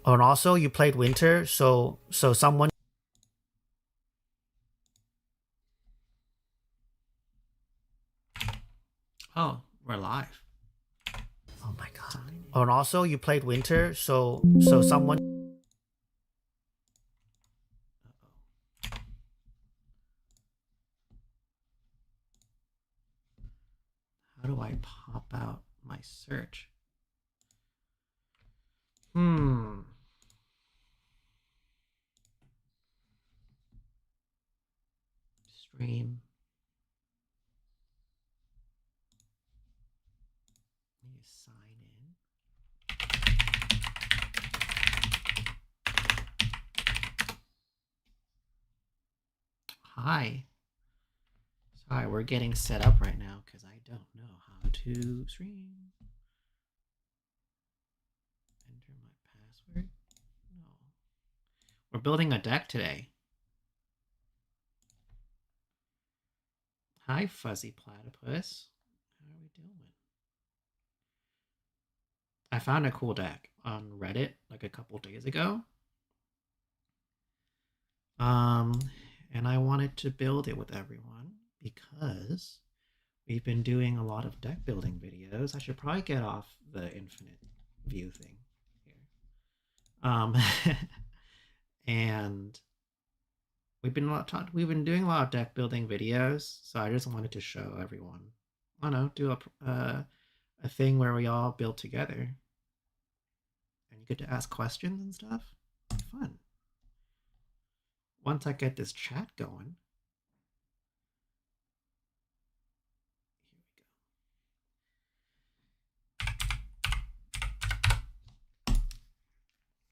Oh, and also you played winter, so someone. Oh, we're live. Oh my god. Oh, and also you played winter, so someone. How do I pop out my search? Hmm. Stream. Let me sign in. Hi. Sorry, we're getting set up right now because I don't know how to stream. Enter my password. No. We're building a deck today. Hi, Fuzzy Platypus. How are we doing? I found a cool deck on Reddit like a couple days ago. Um, and I wanted to build it with everyone because we've been doing a lot of deck building videos. I should probably get off the infinite view thing here. And we've been doing a lot of deck building videos, so I just wanted to show everyone. I don't know, do a thing where we all build together, and you get to ask questions and stuff. Fun. Once I get this chat going,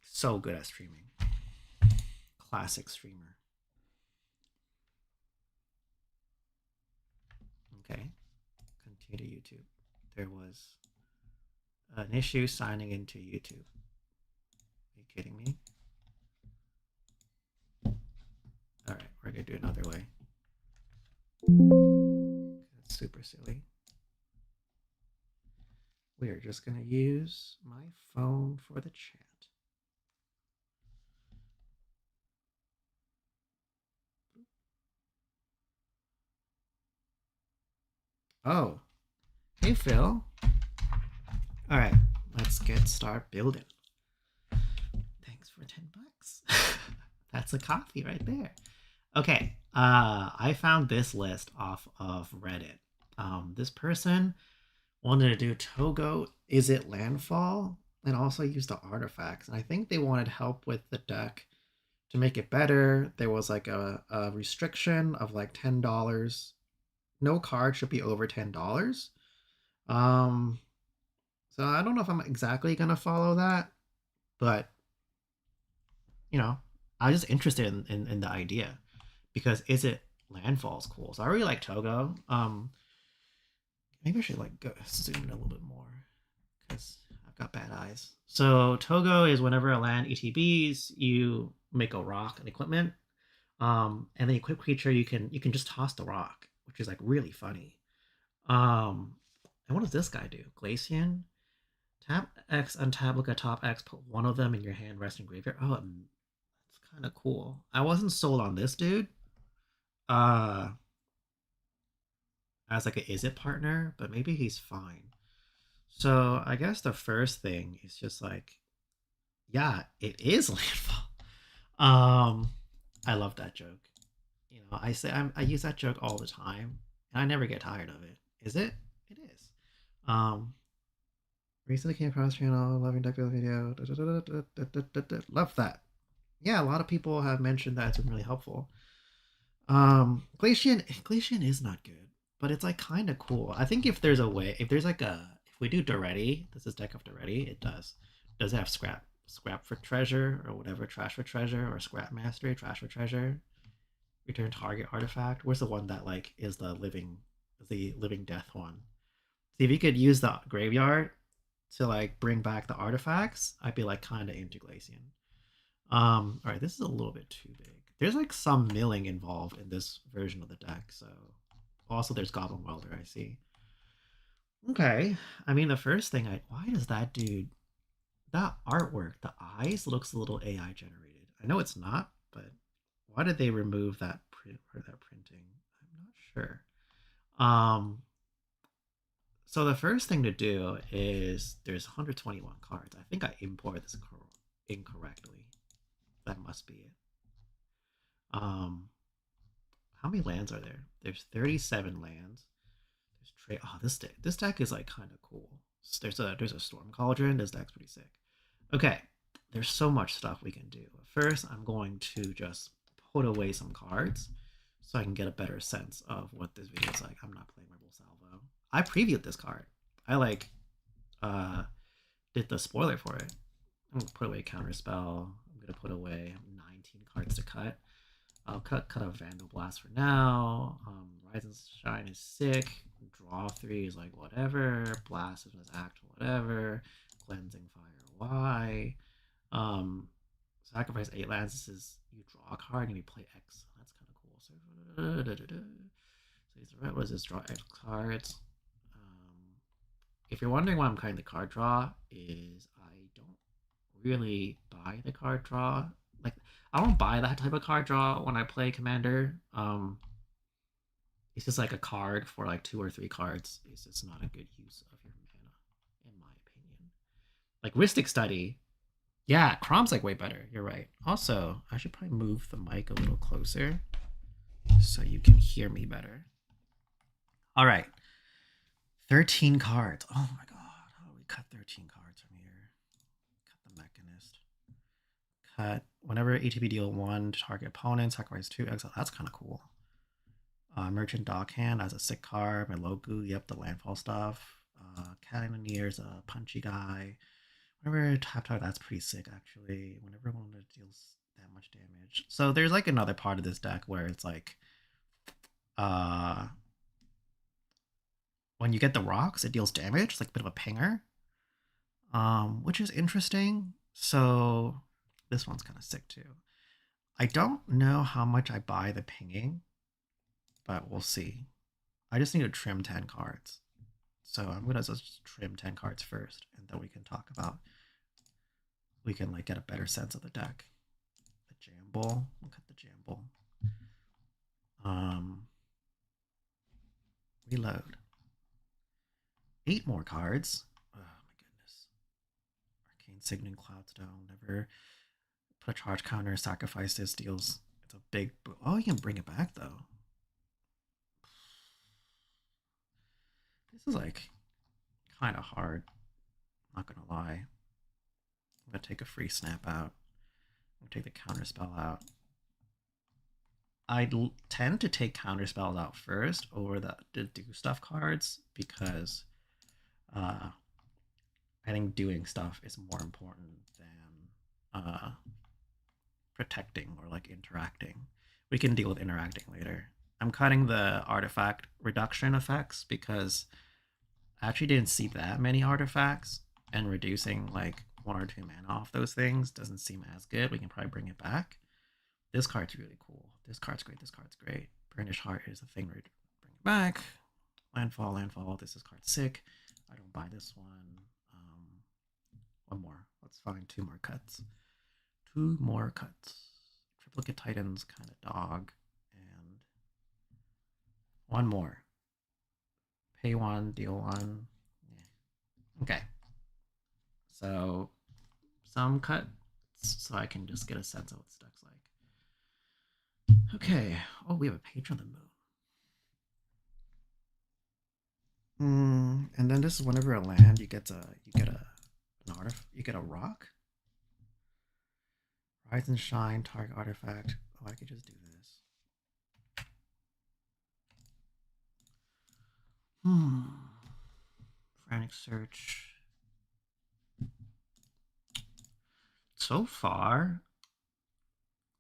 so good at streaming. Classic streamer. Okay, continue to YouTube. There was an issue signing into YouTube. Are you kidding me? All right, we're gonna do it another way. It's super silly. We are just gonna use my phone for the chat. Oh, hey Phil. All right, let's start building. Thanks for $10. That's a coffee right there. Okay, I found this list off of Reddit. This person wanted to do Togo Izzet Landfall and also use the artifacts. And I think they wanted help with the deck to make it better. There was like a restriction of like $10. No card should be over $10. Um, so I don't know if I'm exactly gonna follow that, but you know, I was just interested in the idea because Izzet Landfall's cool. So I really like Togo. Maybe I should like go zoom in a little bit more because I've got bad eyes. So Togo is whenever a land ETBs, you make a rock an equipment, and the equipped creature you can just toss the rock, which is like really funny. Um, and what does this guy do? Glacian. Tap X, untap, look at top X, put one of them in your hand, rest in graveyard. Oh, that's kind of cool. I wasn't sold on this dude. Uh, as like a Izzet partner, but maybe he's fine. So I guess the first thing is just like, yeah, it is landfall. Um, I love that joke. You know, I use that joke all the time, and I never get tired of it. Is it? It is. Um, recently came across channel, loving deck build video. Love that. Yeah, a lot of people have mentioned that it's been really helpful. Glacian is not good, but it's like kind of cool. I think if there's a way, if we do Doretti, this is deck of Doretti, it does. Does it have scrap for treasure or whatever, trash for treasure or scrap mastery, trash for treasure? Return target artifact. Where's the one that like is the living death one? See if you could use the graveyard to like bring back the artifacts, I'd be like kind of into Glacian. All right, this is a little bit too big. There's like some milling involved in this version of the deck, so also there's Goblin Welder, I see. Okay, I mean the first thing why does that dude that artwork, the eyes looks a little AI generated. I know it's not, but why did they remove that print or that printing? I'm not sure. So the first thing to do is there's 121 cards. I think I imported this incorrectly. That must be it. How many lands are there? There's 37 lands. There's oh, this deck is like kind of cool. There's a Storm Cauldron. This deck's pretty sick. Okay, there's so much stuff we can do. First, I'm going to just put away some cards so I can get a better sense of what this video is like. I'm not playing Rebel Salvo. I previewed this card. I like did the spoiler for it. I'm gonna put away Counterspell. I'm gonna put away 19 cards to cut. I'll cut a Vandal Blast for now. Rise and Shine is sick. Draw 3 is like whatever. Blast is act whatever. Cleansing Fire Y. Sacrifice 8 lands. This is you draw a card and you play X. That's kind of cool. So what is this? Draw X cards. If you're wondering why I'm cutting the card draw, is I don't really buy the card draw. Like, I don't buy that type of card draw when I play Commander. It's just like a card for like 2 or 3 cards. It's just not a good use of your mana, in my opinion. Like Ristic Study, yeah, Crom's like way better. You're right. Also, I should probably move the mic a little closer so you can hear me better. All right, 13 cards. Oh my god, how do we cut 13 cards from here? Cut the Mechanist. Cut whenever ATB deal 1 to target opponent, sacrifice 2, exile. That's kind of cool. Merchant Dockhand as a sick card. Melogu, yep, the landfall stuff. Cannoneer's a punchy guy. Whenever tap, that's pretty sick actually. Whenever one deals that much damage. So there's like another part of this deck where it's like when you get the rocks, it deals damage. It's like a bit of a pinger. Which is interesting. So this one's kind of sick too. I don't know how much I buy the pinging, but we'll see. I just need to trim 10 cards. So I'm gonna just trim 10 cards first, and then we can talk about, we can like get a better sense of the deck. The Jamble, we'll cut the Jamble. Reload. 8 more cards. Oh my goodness. Arcane Signet, Cloudstone, never put a charge counter, sacrifice this, deals. It's a big, oh, you can bring it back though. This is like kind of hard, not gonna lie. I'm gonna take a free snap out. I'm gonna take the counter spell out. I tend to take counter spells out first over the do stuff cards because I think doing stuff is more important than protecting or like interacting. We can deal with interacting later. I'm cutting the artifact reduction effects because I actually didn't see that many artifacts, and reducing like 1 or 2 mana off those things doesn't seem as good. We can probably bring it back. This card's really cool. This card's great. This card's great. Burnished Heart is the thing we're bring it back. Landfall. This is card sick. I don't buy this one. One more. Let's find 2 more cuts. 2 more cuts. Triplicate Titans, kind of dog. And 1 more. Pay 1, deal 1. Yeah. Okay. So some cuts so I can just get a sense of what this deck's like. Okay. Oh, we have a Patron of the Moon. And then this is whenever a land you get an artifact, you get a rock. Rise and Shine, target artifact. Oh, I could just do this. Frantic Search. So far,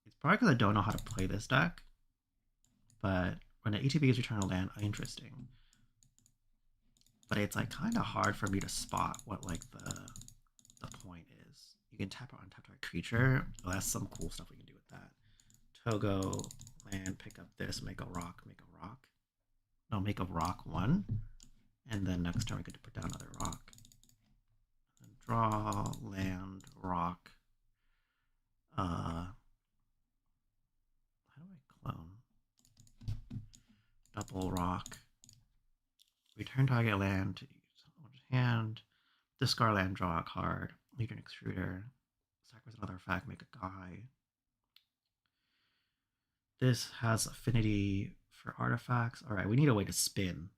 it's probably because I don't know how to play this deck, but when an ETB gives Eternal Land, interesting. But it's like kind of hard for me to spot what like the point is. You can tap on tap target creature. Oh, that's some cool stuff we can do with that. Togo, land, pick up this, make a rock. No, make a rock 1. And then next turn we get to put down another rock. And draw, land. Return target land to hand. Discard land, draw a card. Legion Extruder. Sacrifice another fact, make a guy. This has affinity for artifacts. Alright, we need a way to spin.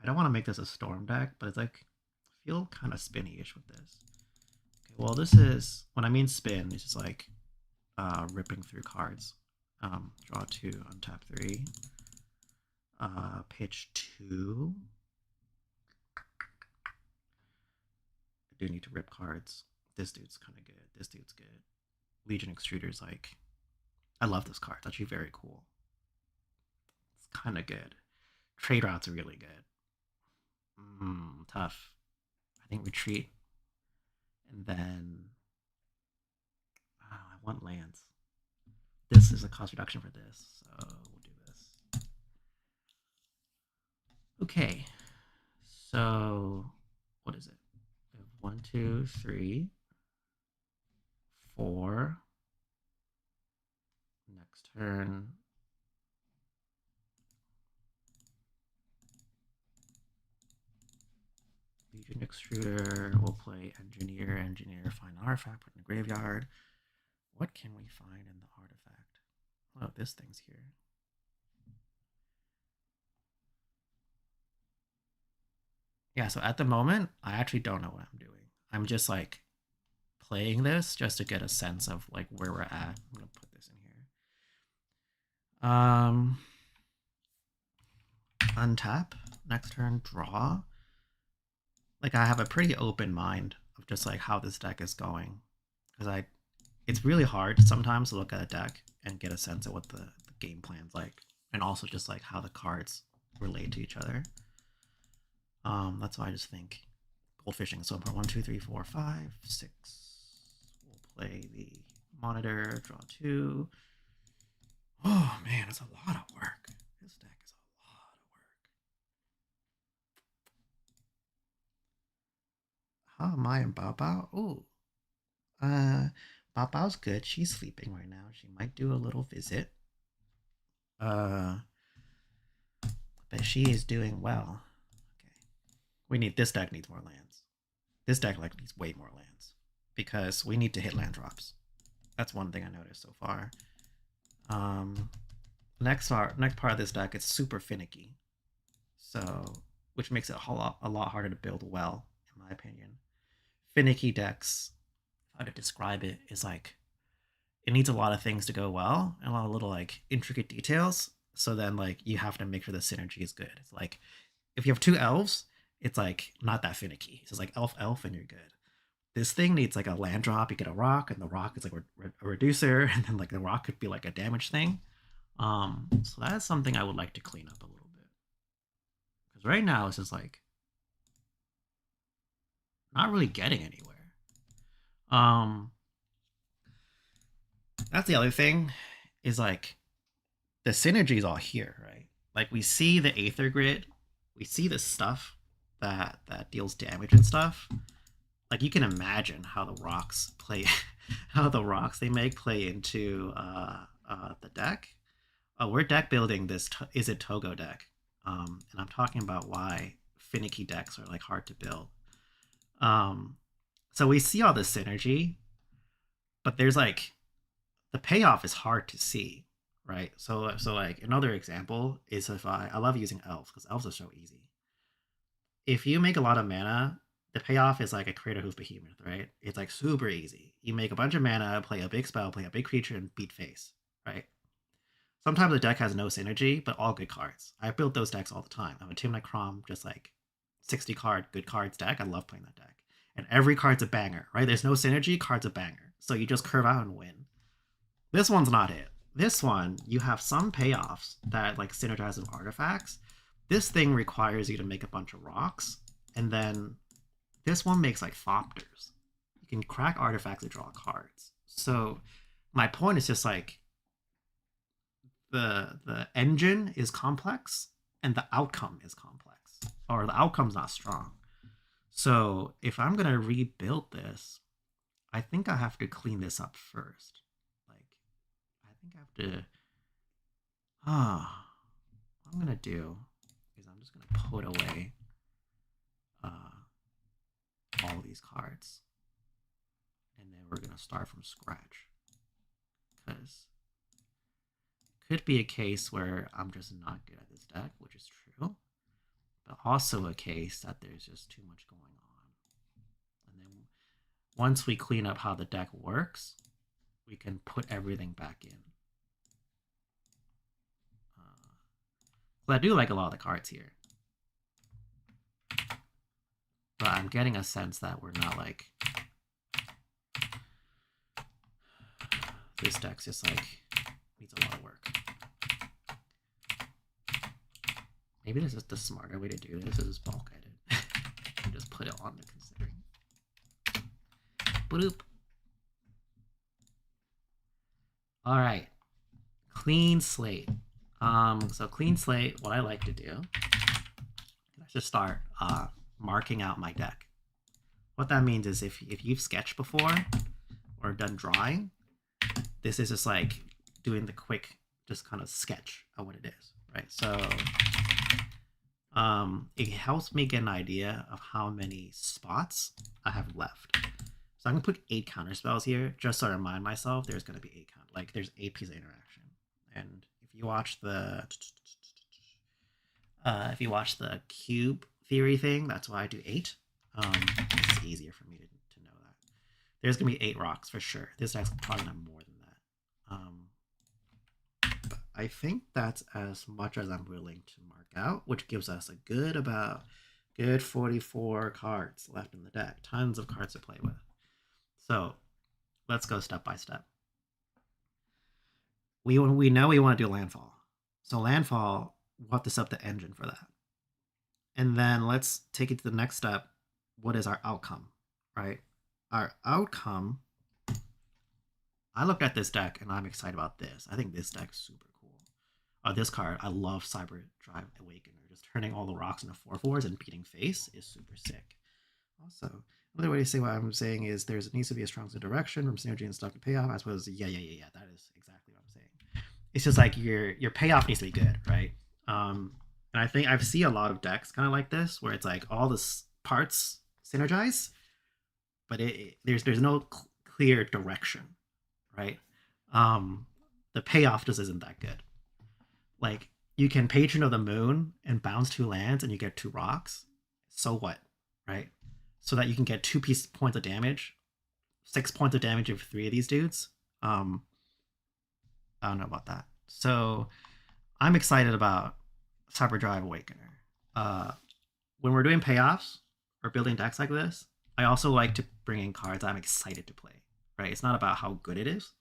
I don't want to make this a storm deck, but it's like, I feel kind of spinny-ish with this. Okay, well, this is, when I mean spin, it's just like ripping through cards. Draw 2, untap 3. Pitch 2. I do need to rip cards. This dude's kind of good. This dude's good. Legion Extruder's like, I love this card. It's actually very cool. It's kind of good. Trade Route's really good. Tough. I think retreat. And then I want lands. This is a cost reduction for this, so we'll do this. Okay. So what is it? We have 1, 2, 3, 4. Next turn. Legion Extruder. We'll play Engineer, find artifact, put in the graveyard. What can we find in the artifact? Oh, this thing's here. Yeah, so at the moment, I actually don't know what I'm doing. I'm just like playing this just to get a sense of like where we're at. I'm gonna put this in here. Untap. Next turn, draw. Like I have a pretty open mind of just like how this deck is going, because it's really hard sometimes to look at a deck and get a sense of what the game plan's like, and also just like how the cards relate to each other. That's why I just think Goldfishing is so important. 1, 2, 3, 4, 5, 6. We'll play the monitor, draw 2. Oh man, it's a lot of work. This deck is a lot of work. How am I in Bao Bao? Ooh. Bao Bao's good. She's sleeping right now. She might do a little visit. But she is doing well. Okay. This deck needs more lands. This deck like needs way more lands, because we need to hit land drops. That's one thing I noticed so far. Next part of this deck is super finicky, so which makes it a lot harder to build well, in my opinion. Finicky decks, how to describe it, is like it needs a lot of things to go well and a lot of little like intricate details. So then like you have to make sure the synergy is good. It's like if you have 2 elves, it's like not that finicky. It's just like elf and you're good. This thing needs like a land drop. You get a rock, and the rock is like a reducer, and then like the rock could be like a damage thing. So that is something I would like to clean up a little bit, because right now it's just like not really getting anywhere. That's the other thing, is like the synergy is all here, right? Like we see the Aether Grid, we see the stuff that deals damage and stuff. Like you can imagine how the rocks play, how the rocks they make play into the deck. We're deck building this Izzet Togo deck, and I'm talking about why finicky decks are like hard to build. So we see all this synergy, but there's like the payoff is hard to see, right? So like another example is if I love using elves because elves are so easy. If you make a lot of mana, the payoff is like a Creator Hoof Behemoth, right? It's like super easy. You make a bunch of mana, play a big spell, play a big creature, and beat face, right? Sometimes the deck has no synergy, but all good cards. I build those decks all the time. I'm a Team Crom, just like 60 card good cards deck. I love playing that deck. And every card's a banger, right? There's no synergy, card's a banger. So you just curve out and win. This one's not it. This one, you have some payoffs that like synergize with artifacts. This thing requires you to make a bunch of rocks, and then this one makes like Thopters. You can crack artifacts and draw cards. So my point is just like the engine is complex and the outcome is complex, or the outcome's not strong. So if I'm gonna rebuild this, I think I have to clean this up first. Like I think I have to. What I'm gonna do is I'm just gonna put away all these cards. And then we're going to start from scratch. Because it could be a case where I'm just not good at this deck, which is true. But also a case that there's just too much going on. And then once we clean up how the deck works, we can put everything back in. So I do like a lot of the cards here. But I'm getting a sense that we're not like... This deck's just like needs a lot of work. Maybe this is the smarter way to do this is bulk edit. And just put it on the considering. Bloop. Alright. Clean slate. So clean slate, what I like to do, I just start marking out my deck. What that means is if you've sketched before or done drawing, this is just like doing the quick, just kind of sketch of what it is, right? So it helps me get an idea of how many spots I have left. So I'm gonna put 8 counter spells here, just so I remind myself there's gonna be 8 count, like there's 8 pieces of interaction. And if you watch the cube theory thing, that's why I do 8. It's easier for me to know that. There's gonna be 8 rocks for sure. This deck's probably not more than that. But I think that's as much as I'm willing to mark out, which gives us a good 44 cards left in the deck. Tons of cards to play with. So let's go step by step. We know we want to do Landfall. So Landfall, we'll have to set up the engine for that. And then let's take it to the next step. What is our outcome, right? Our outcome, I looked at this deck and I'm excited about this. I think this deck's super cool. This card, I love Cyber Drive Awakener. Just turning all the rocks into 4/4s and beating face is super sick. Also, another way to say what I'm saying is there needs to be a strong direction from synergy and stuff to payoff. I suppose, yeah. That is exactly what I'm saying. It's just like your payoff needs to be good, right? And I think I've seen a lot of decks kind of like this, where it's like all the parts synergize, but there's no clear direction, right? The payoff just isn't that good. Like, you can Patron of the Moon and bounce 2 lands and you get 2 rocks. So what, right? So that you can get 2 points of damage, 6 points of damage of 3 of these dudes. I don't know about that. So I'm excited about Cyber Drive Awakener. When we're doing payoffs or building decks like this, I also like to bring in cards I'm excited to play, right? It's not about how good it is.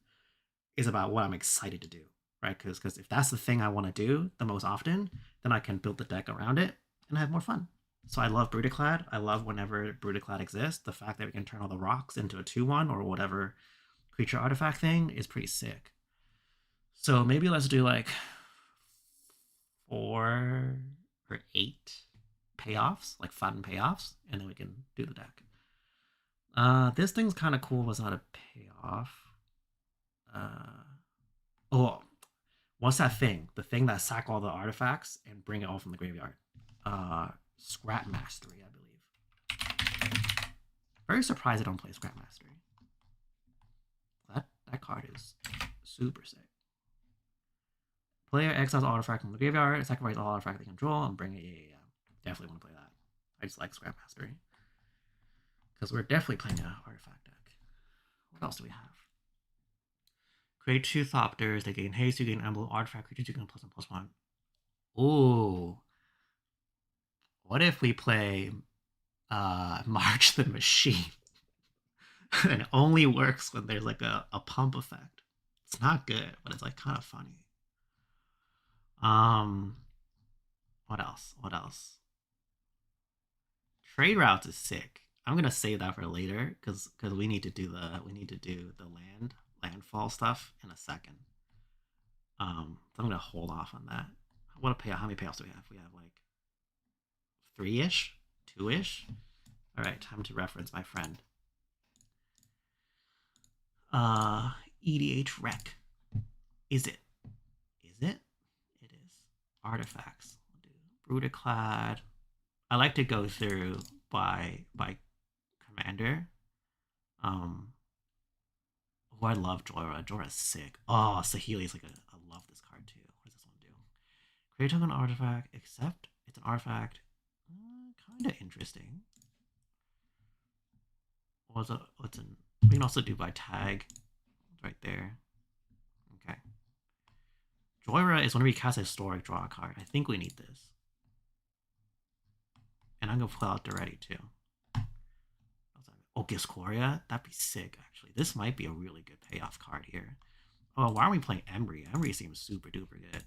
It's about what I'm excited to do, right? Because if that's the thing I want to do the most often, then I can build the deck around it and have more fun. So I love Brutaclad. I love whenever Brutaclad exists. The fact that we can turn all the rocks into a 2/1 or whatever creature artifact thing is pretty sick. So maybe let's do like 4 or 8 payoffs, like fun payoffs, and then we can do the deck. This thing's kind of cool. Was not a payoff. What's that thing? The thing that sack all the artifacts and bring it all from the graveyard. Scrap Mastery, I believe. Very surprised I don't play Scrap Mastery. That card is super sick. Player exiles artifact from the graveyard, sacrifice all artifact they control, and bring it. Yeah. Definitely want to play that. I just like Scrap Mastery. Because we're definitely playing an artifact deck. What else do we have? Create 2 Thopters. They gain haste, you gain emblem, artifact creatures, you gain +1/+1. Ooh. What if we play March the Machine? And it only works when there's like a pump effect. It's not good, but it's like kind of funny. What else? Trade routes is sick. I'm gonna save that for later because we need to do the landfall stuff in a second. So I'm gonna hold off on that. How many payoffs do we have? We have like 3-ish, 2-ish. All right, time to reference my friend. EDH Rec. Izzet? It is. Artifacts. We'll do Brutaclad. I like to go through by commander. Oh, I love Jorah. Jorah's sick. Oh, Sahili's like I love this card too. What does this one do? Create token artifact, except it's an artifact. Kind of interesting. What's an? We can also do by tag. Right there. Okay. Jorah is when we cast a historic, draw a card. I think we need this. And I'm gonna pull out the ready too. Oh, Giscoria? That'd be sick, actually. This might be a really good payoff card here. Oh, why aren't we playing Embry? Embry seems super duper good.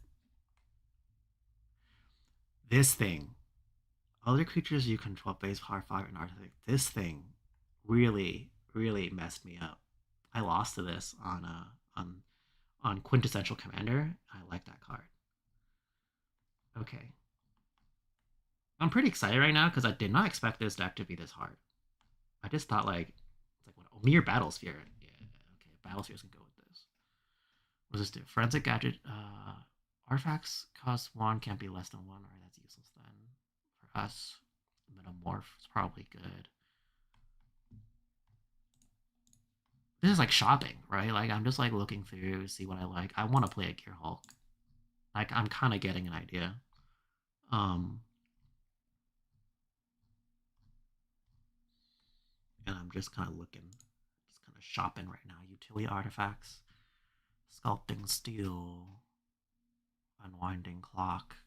This thing. Other creatures you control base power 5 and artifact. This thing really, really messed me up. I lost to this on Quintessential Commander. I like that card. Okay. I'm pretty excited right now because I did not expect this deck to be this hard. I just thought like it's like what mere Battlesphere. Yeah, okay, Battlesphere's gonna go with this. What does this do? Forensic Gadget. Artifacts cost 1, can't be less than 1. Alright, that's useless then. For us, Metamorph is probably good. This is like shopping, right? Like I'm just like looking through, see what I like. I want to play a Gear Hulk. Like I'm kind of getting an idea. And I'm just kind of looking, just kind of shopping right now. Utility artifacts, sculpting steel, unwinding clock.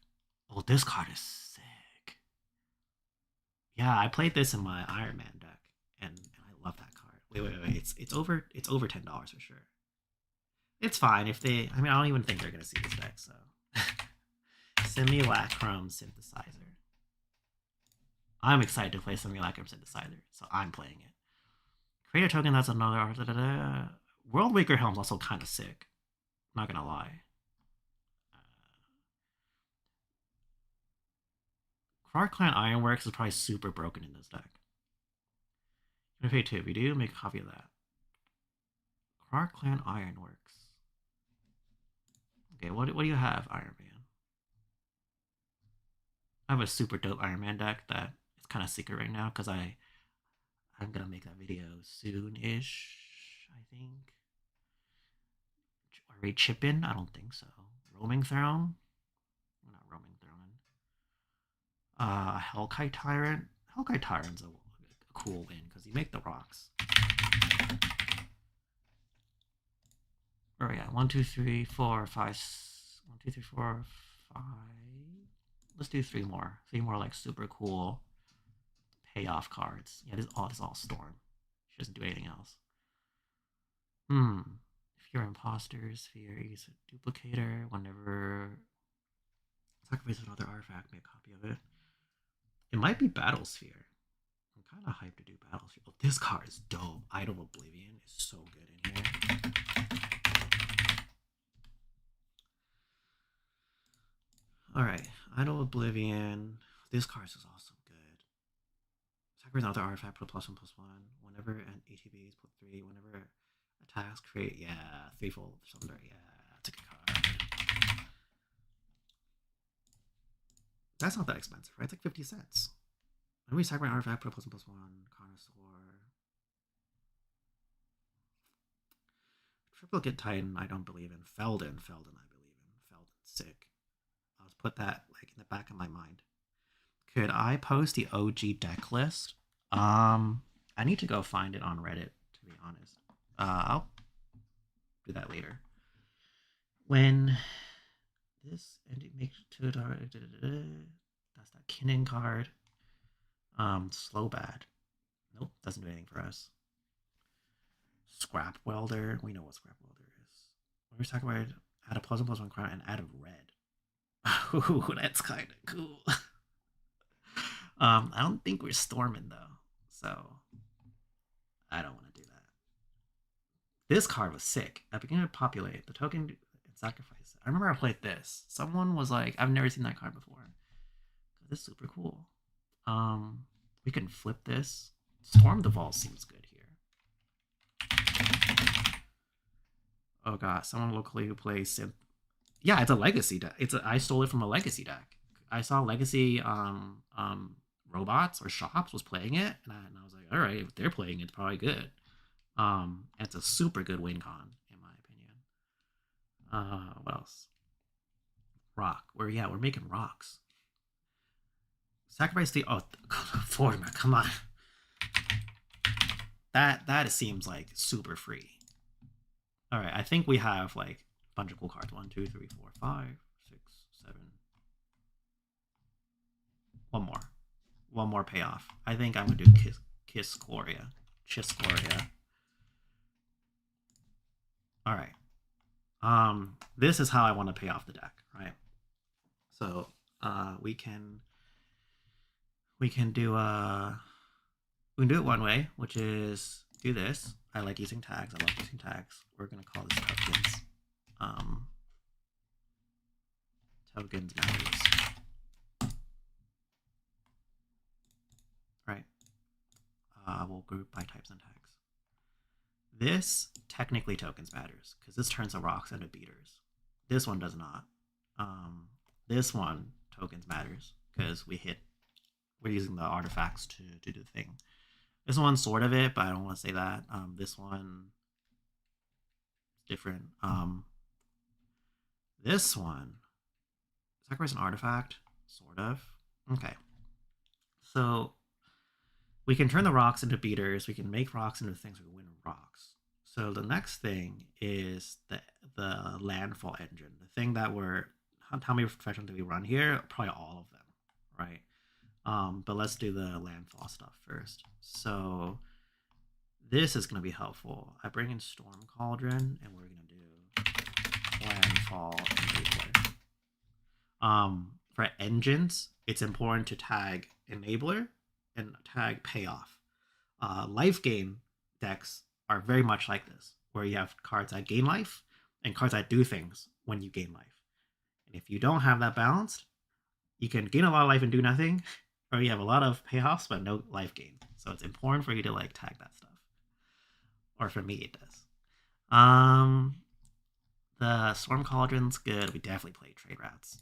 Oh, this card is sick. Yeah, I played this in my Iron Man deck, and I love that card. Wait. It's over $10 for sure. It's fine if they. I mean, I don't even think they're gonna see this deck. So, Simulacrum Synthesizer. I'm excited to play Simulacrum Synthesizer, so I'm playing it. Create a token that's another. Worldwaker Helm's also kind of sick. Not gonna lie. Krark Clan Ironworks is probably super broken in this deck. You're gonna pay 2. If you do, make a copy of that. Krark Clan Ironworks. Okay, what do you have, Iron Man? I have a super dope Iron Man deck that is kind of secret right now because I'm gonna make that video soon-ish, I think. Are we chipping? I don't think so. Roaming Throne? We're not Roaming Throne. Hellkite Tyrant. Hellkite Tyrant's a cool win because you make the rocks. Oh yeah, 1, 2, 3, 4, 5. 1, 2, 3, 4, 5. Let's do 3 more. 3 more like super cool payoff cards. Yeah, this is all Storm. She doesn't do anything else. If you're imposter, sphere, use a duplicator. Whenever sacrifice another artifact, make a copy of it. It might be Battlesphere. I'm kind of hyped to do Battlesphere. Oh, this card is dope. Idol of Oblivion is so good in here. Alright, Idol of Oblivion. This card is also good. Sacrifice another artifact, put +1/+1. Whenever an ATBs, put 3. Whenever attacks, create, yeah, 3-fold Sunder, yeah, that's a good card. That's not that expensive, right? It's like 50 cents. When we sacrifice an artifact, put +1/+1, Connoisseur. Triplicate Titan, I don't believe in. Felden, I believe in. Felden's sick. I'll just put that like in the back of my mind. Could I post the OG deck list? I need to go find it on Reddit, to be honest. I'll do that later. When this and it makes to that's that Kinnan card. Slow bad. Nope, doesn't do anything for us. Scrap welder. We know what scrap welder is. When we're talking about add a +1/+1 crown and add a red. Ooh, that's kind of cool. I don't think we're storming though, so I don't want to do that. This card was sick. At beginning to populate the token and sacrifice. I remember I played this. Someone was like, "I've never seen that card before." This is super cool. We can flip this. Storm the Vault seems good here. Oh god, someone locally who plays synth. Yeah, it's a legacy deck. I stole it from a legacy deck. I saw legacy robots or shops was playing it, and I was like, all right, if they're playing it, it's probably good. It's a super good win con in my opinion. What else? Rock. We're making rocks. Sacrifice the Fortimer. Come on. That seems like super free. All right, I think we have like a bunch of cool cards. 1, 2, 3, 4, 5, 6, 7. One more payoff. I think I'm gonna do Kiss Gloria. Kiss Gloria. All right. This is how I want to pay off the deck, right? So we can do it one way, which is do this. I like using tags. I love using tags. We're gonna call this tokens. Tokens matters. Right. We'll group by types and tags. This technically tokens matters because this turns the rocks into beaters. This one does not. This one tokens matters because we're using the artifacts to do the thing. This one's sort of it, but I don't want to say that. This one is different. This one sacrifice an artifact, sort of. Okay. So we can turn the rocks into beaters. We can make rocks into things. We can win rocks. So the next thing is the landfall engine. The thing that how many professionals do we run here? Probably all of them, right? But let's do the landfall stuff first. So this is going to be helpful. I bring in Storm Cauldron, and we're going to do landfall enabler. For engines, it's important to tag enabler and tag payoff. Life gain decks are very much like this, where you have cards that gain life and cards that do things when you gain life. And if you don't have that balanced, you can gain a lot of life and do nothing, or you have a lot of payoffs but no life gain. So it's important for you to like tag that stuff. Or for me, it does. The Storm Cauldron's good. We definitely play Trade Routes.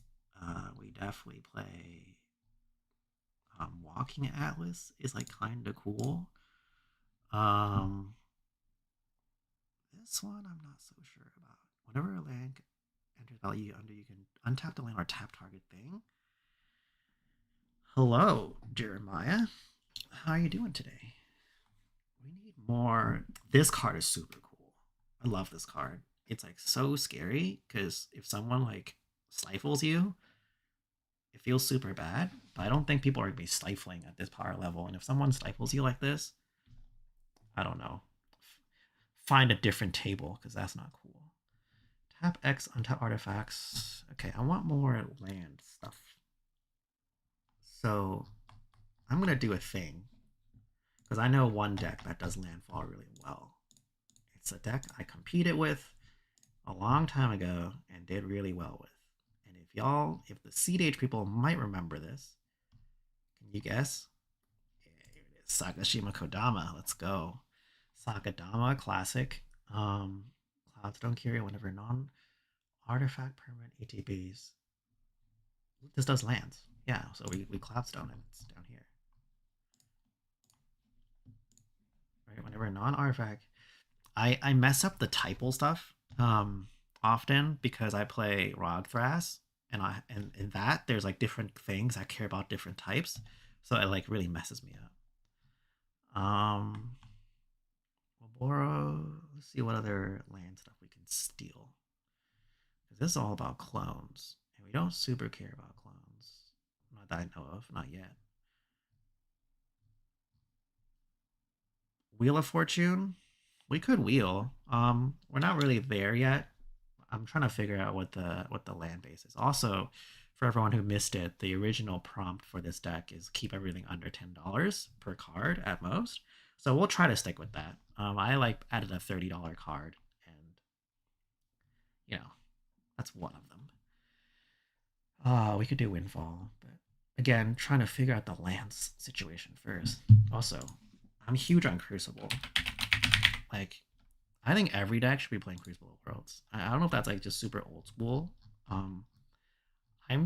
We definitely play Walking Atlas is like kind of cool. This one I'm not so sure about. Whenever a land enters value under, you can untap the land or tap target thing. Hello, Jeremiah. How are you doing today? We need more. This card is super cool. I love this card. It's like so scary because if someone like stifles you, it feels super bad. But I don't think people are gonna be stifling at this power level. And if someone stifles you like this, I don't know. Find a different table because that's not cool. Tap X, untap artifacts. Okay, I want more land stuff. So I'm gonna do a thing because I know one deck that does landfall really well. It's a deck I competed with a long time ago and did really well with. And if the Seed Age people might remember this, can you guess? Yeah, here it is, Sagashima Kodama. Let's go. Sagadama Classic. Clouds don't carry whenever non-artifact permanent ATBs. This does lands. Yeah, so we Cloudstone and it's down here. Right, whenever non-artifact. I mess up the typal stuff often because I play Rogthras and in that there's like different things I care about different types. So it like really messes me up. We'll borrow. Let's see what other land stuff we can steal. Because this is all about clones. And we don't super care about clones. Not that I know of. Not yet. Wheel of Fortune. We could wheel. We're not really there yet. I'm trying to figure out what the land base is. Also, for everyone who missed it, the original prompt for this deck is keep everything under $10 per card at most. So we'll try to stick with that. I like added a $30 card, and you know, that's one of them. We could do Windfall, but again, trying to figure out the lands situation first. Also, I'm huge on Crucible. Like, I think every deck should be playing Crucible Worlds. I don't know if that's like just super old school. I'm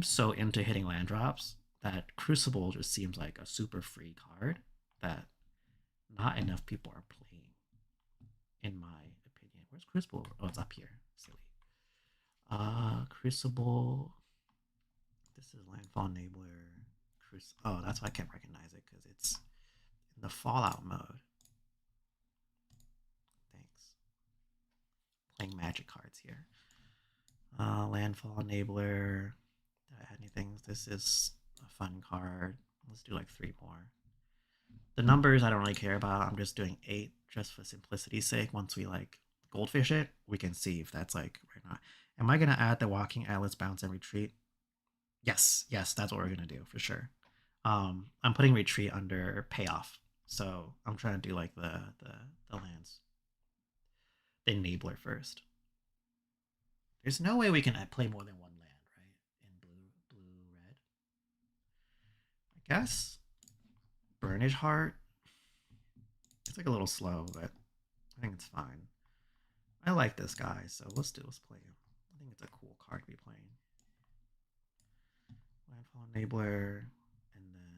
so into hitting land drops that Crucible just seems like a super free card that not enough people are playing, in my opinion. Where's Crucible? Oh, it's up here. Silly. Crucible. This is Landfall Enabler. Oh, that's why I can't recognize it, because it's in the Fallout mode. Thanks. Playing magic cards here. Landfall Enabler. Did I add anything? This is a fun card. Let's do like 3 more. The numbers I don't really care about. I'm just doing 8 just for simplicity's sake. Once we like goldfish it, we can see if that's like right or not. Am I gonna add the walking atlas, bounce, and retreat? Yes, that's what we're gonna do for sure. I'm putting retreat under payoff, so I'm trying to do like the lands, the enabler first. There's no way we can play more than 1 land, right? In blue, red. I guess Burnish Heart. It's like a little slow, but I think it's fine. I like this guy, so let's play him. I think it's a cool card to be playing. Landfall Enabler, and then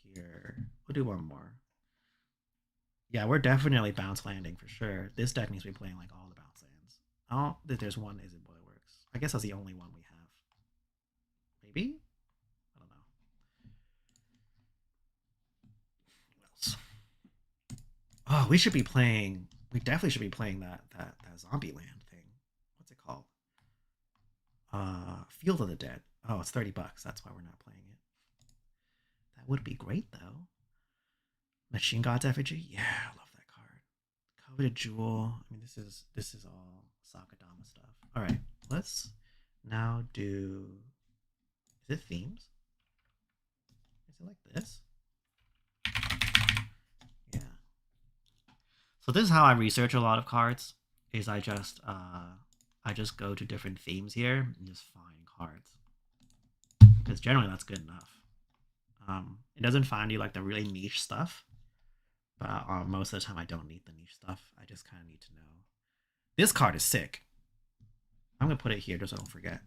here we'll do 1 more. Yeah, we're definitely bounce landing for sure. This deck needs to be playing like all the bounce lands. I don't think there's one Izzet Boilerworks. I guess that's the only one we have. Maybe? I don't know. What else? Oh, we should be playing. We definitely should be playing that zombie land thing. What's it called? Field of the Dead. Oh, it's $30. That's why we're not playing it. That would be great though. Machine God's Effigy. Yeah, I love that card. Coveted Jewel. I mean, this is all Sakadama stuff. All right, let's now do. Is it themes? Is it like this? Yeah. So this is how I research a lot of cards. Is I just go to different themes here and just find cards, because generally that's good enough. It doesn't find you like the really niche stuff, but most of the time I don't need the niche stuff. I just kind of need to know. This card is sick. I'm gonna put it here just so I don't forget.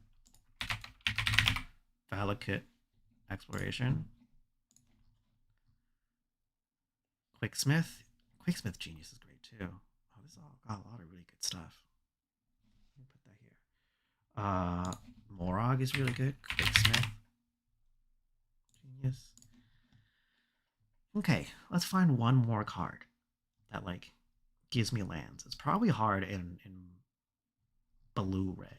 Valakut Exploration. Quicksmith. Quicksmith Genius is great too. Oh, this all got a lot of really good stuff. Let me put that here. Morog is really good. Quicksmith. Genius. Okay, let's find 1 more card that like gives me lands. It's probably hard in blue red.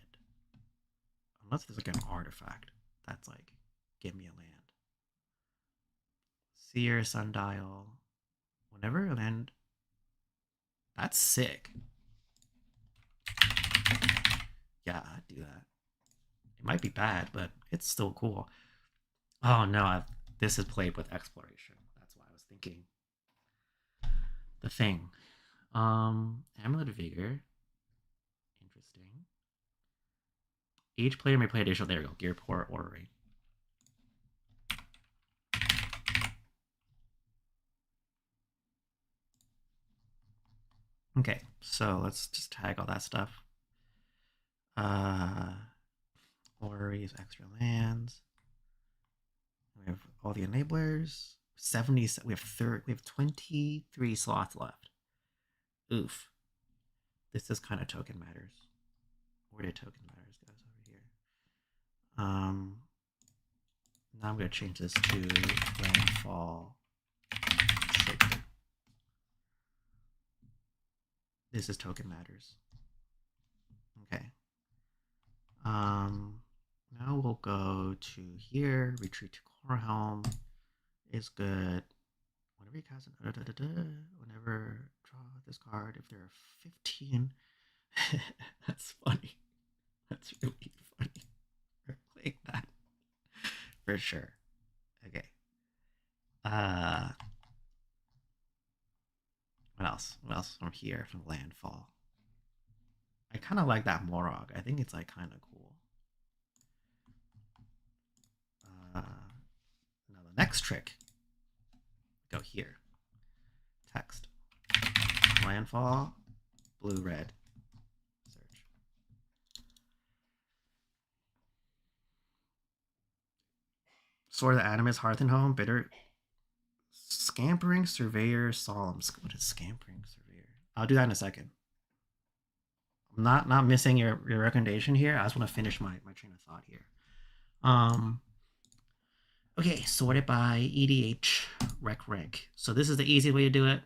Unless there's like an artifact that's like, give me a land. Seer, Sundial. Whenever a land. That's sick. Yeah, I'd do that. It might be bad, but it's still cool. Oh no, this is played with exploration. That's why I was thinking. The thing. Amulet of Vigor. Interesting. Each player may play additional. There we go. Gearport Orrery. Okay, so let's just tag all that stuff. Orrery's extra lands. We have all the enablers. 70. We have 23 slots left. Oof. This is kind of token matters. Where did token matters goes over here? Now I'm gonna change this to Landfall. This is token matters. Okay. Now we'll go to here. Retreat to Cornhelm is good. Whenever you cast whenever draw this card, if there are 15. That's funny. That's really funny. We're playing that for sure. Okay. What else? What else from here from Landfall? I kind of like that Morog. I think it's like kind of cool. Now the next trick. Go here. Text. Landfall. Blue red. Search. Sword of the Animus, Hearth and Home, Bitter. Scampering Surveyor, Solemn. What is Scampering Surveyor? I'll do that in a second. I'm not missing your recommendation here. I just want to finish my train of thought here. Okay, sorted by EDH rec rank. So this is the easy way to do it.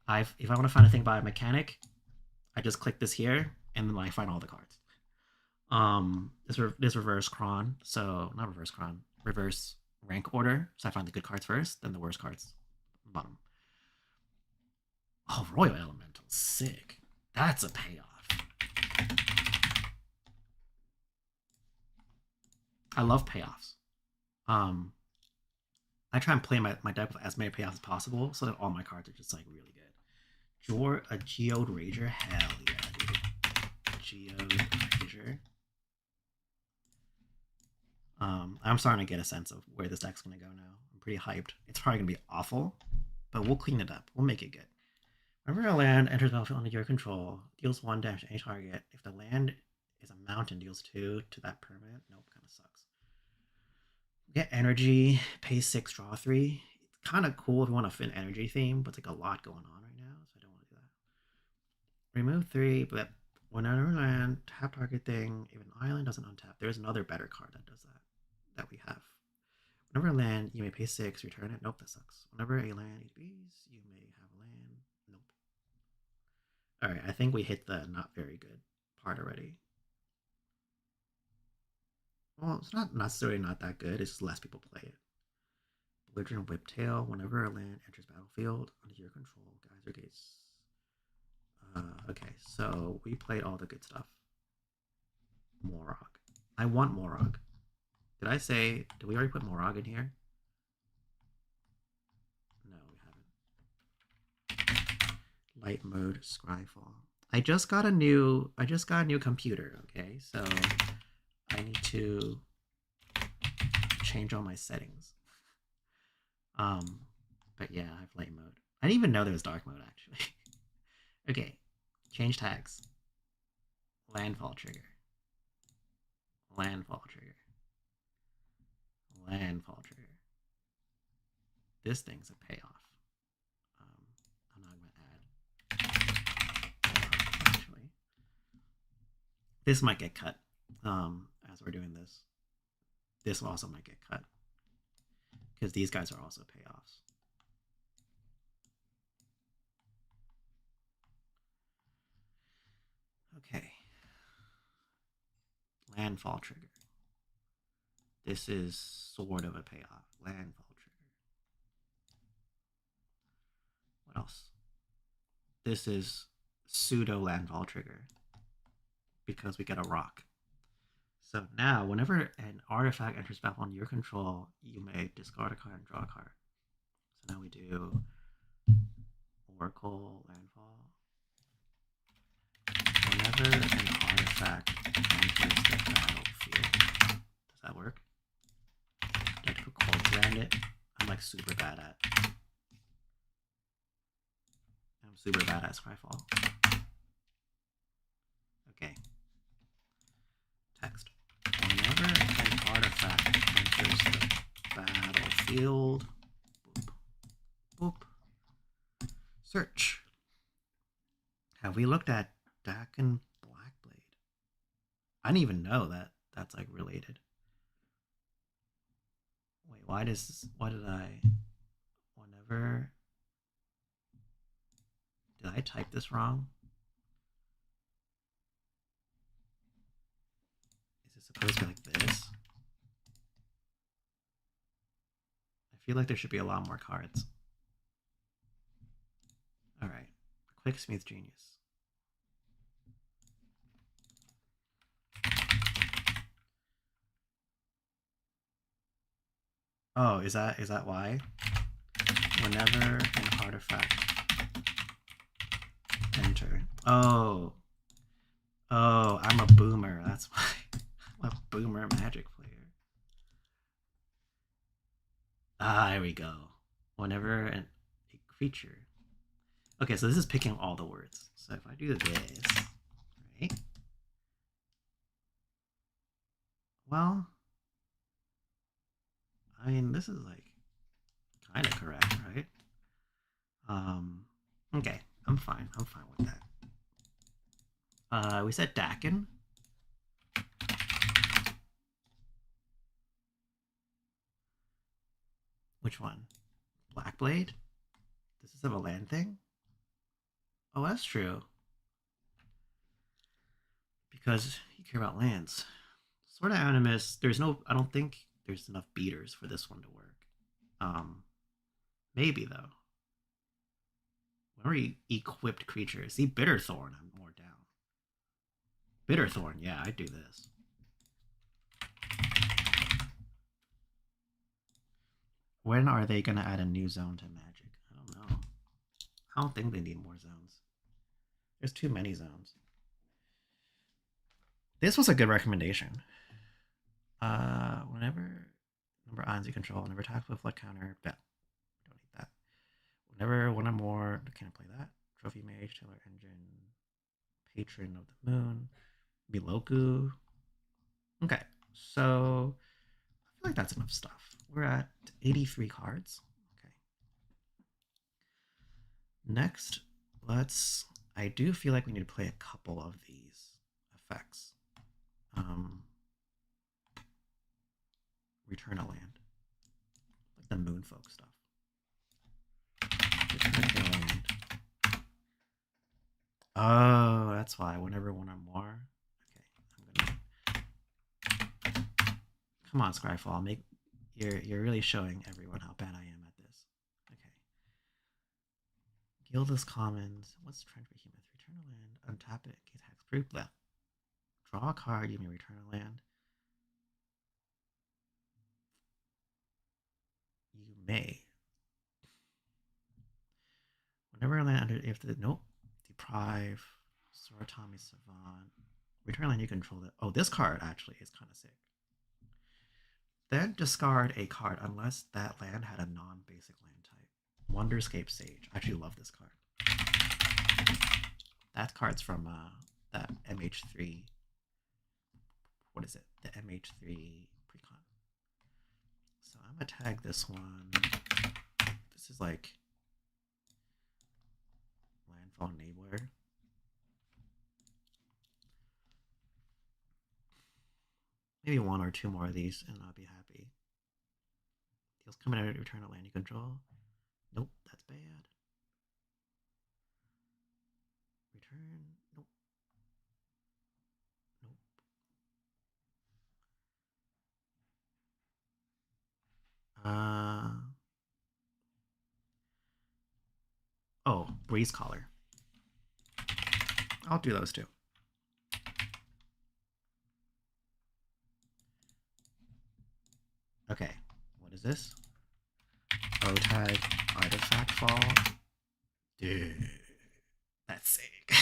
If I want to find a thing by a mechanic, I just click this here, and then I find all the cards. This reverse cron, so not reverse cron, reverse rank order. So I find the good cards first, then the worst cards bottom. Oh, Royal Elemental, sick. That's a payoff. I love payoffs. I try and play my deck with as many payoffs as possible, so that all my cards are just like really good. A Geode Rager, hell yeah, dude. Geode Rager. I'm starting to get a sense of where this deck's gonna go now. I'm pretty hyped. It's probably gonna be awful, but we'll clean it up. We'll make it good. Whenever a land enters the battlefield under your control, deals 1 damage to any target. If the land is a mountain, deals 2 to that permanent. Nope, kind of sucks. Get energy, pay 6, draw 3. It's kind of cool if you want to fit an energy theme, but it's like a lot going on right now, so I don't want to do that. Remove 3, but whenever land, tap target thing. If an island doesn't untap, there's another better card that does that we have. Whenever a land, you may pay 6, return it. Nope, that sucks. Whenever a land ETBs, you may have a land. Nope. Alright, I think we hit the not very good part already. Well, it's not necessarily not that good, it's just less people play it. Belligerent Whiptail, whenever a land enters battlefield under your control, Geyser Gates. Okay, so we played all the good stuff. Morog. I want Morog. Did we already put Morog in here? No, we haven't. Light mode, Scryfall. I just got a new computer, okay? So I need to change all my settings. But yeah, I have light mode. I didn't even know there was dark mode actually. Okay, change tags. Landfall trigger. Landfall trigger. Landfall trigger. This thing's a payoff. I'm not gonna add. Actually, this might get cut. As we're doing this, this also might get cut because these guys are also payoffs. Okay. Landfall trigger. This is sort of a payoff. Landfall trigger. What else? This is pseudo landfall trigger because we get a rock. So now, whenever an artifact enters battle under your control, you may discard a card and draw a card. So now we do Oracle Landfall. Whenever an artifact enters the battlefield. Does that work? Do I have to put chords around it? I'm like super bad at. I'm super bad at Scryfall. Okay. Text. Whenever an artifact enters the battlefield, boop, boop, search. Have we looked at Dak and Blackblade? I didn't even know that that's like related. Wait, why did I, whenever, did I type this wrong? Is it supposed to be like this? I feel like there should be a lot more cards. All right, Quick Smooth Genius. Oh, is that why? Whenever an artifact enter. Oh, I'm a boomer. That's why. I'm a boomer Magic player. Ah, here we go. Whenever a creature. Okay, so this is picking all the words. So if I do this, right? Well, I mean, this is like kind of correct, right? Okay, I'm fine. I'm fine with that. We said Dakin. Which one? Blackblade? Does this have a land thing? Oh, that's true. Because you care about lands. Sword of Animus, there's no, I don't think there's enough beaters for this one to work. Maybe though. When we equipped creatures, see Bitterthorn, I'm more down. Bitterthorn, yeah, I'd do this. When are they gonna add a new zone to Magic? I don't know. I don't think they need more zones. There's too many zones. This was a good recommendation. Whenever number islands you control, whenever attack with flood counter, Bell. Don't need that. Whenever one or more, can't play that. Trophy Mage, Taylor Engine, Patron of the Moon, Miloku. Okay, so I feel like that's enough stuff. We're at 83 cards. Okay. Next, I do feel like we need to play a couple of these effects. Return a land. Like the Moonfolk stuff. Return a land. Oh, that's why. Whenever one or more. Okay, I'm gonna. Come on, Scryfall. You're really showing everyone how bad I am at this. Okay. Guildless Commons. What's Trench Behemoth? Return a land. Untap it. Case hexproof. Left. Draw a card. You may return a land. You may. Whenever a land under, if the nope, deprive, Soratami Savant, return a land you control. That this card actually is kind of sick. Then discard a card unless that land had a non-basic land type. Wonderscape Sage. I actually love this card. That card's from that MH3. What is it? The MH3 Precon. So I'm gonna tag this one. This is like Landfall Enabler. Maybe one or two more of these and I'll be happy. Deals coming out to return a land you control. Nope, that's bad. Return. Nope. Nope. Oh, Breeze Collar. I'll do those two. Okay, what is this? O-Tag Artifact Fall. Dude, that's sick.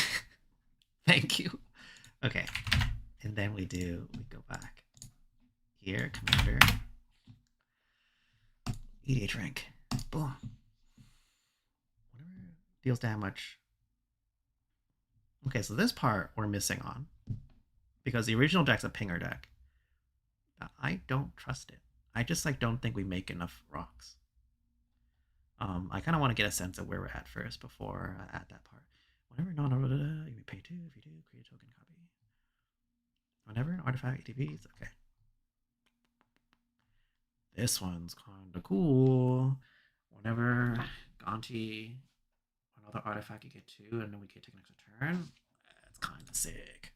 Thank you. Okay, and then we go back here, Commander. EDH rank. Boom. Whatever deals damage. Okay, so this part we're missing on. Because the original deck's a pinger deck. I don't trust it. I just don't think we make enough rocks. I kind of want to get a sense of where we're at first before I add that part. Whenever you may pay 2. If you do, create a token copy. Whenever an artifact ATVs, okay. This one's kind of cool. Whenever Gonti, another artifact, you get 2, and then we can take an extra turn. That's kind of sick.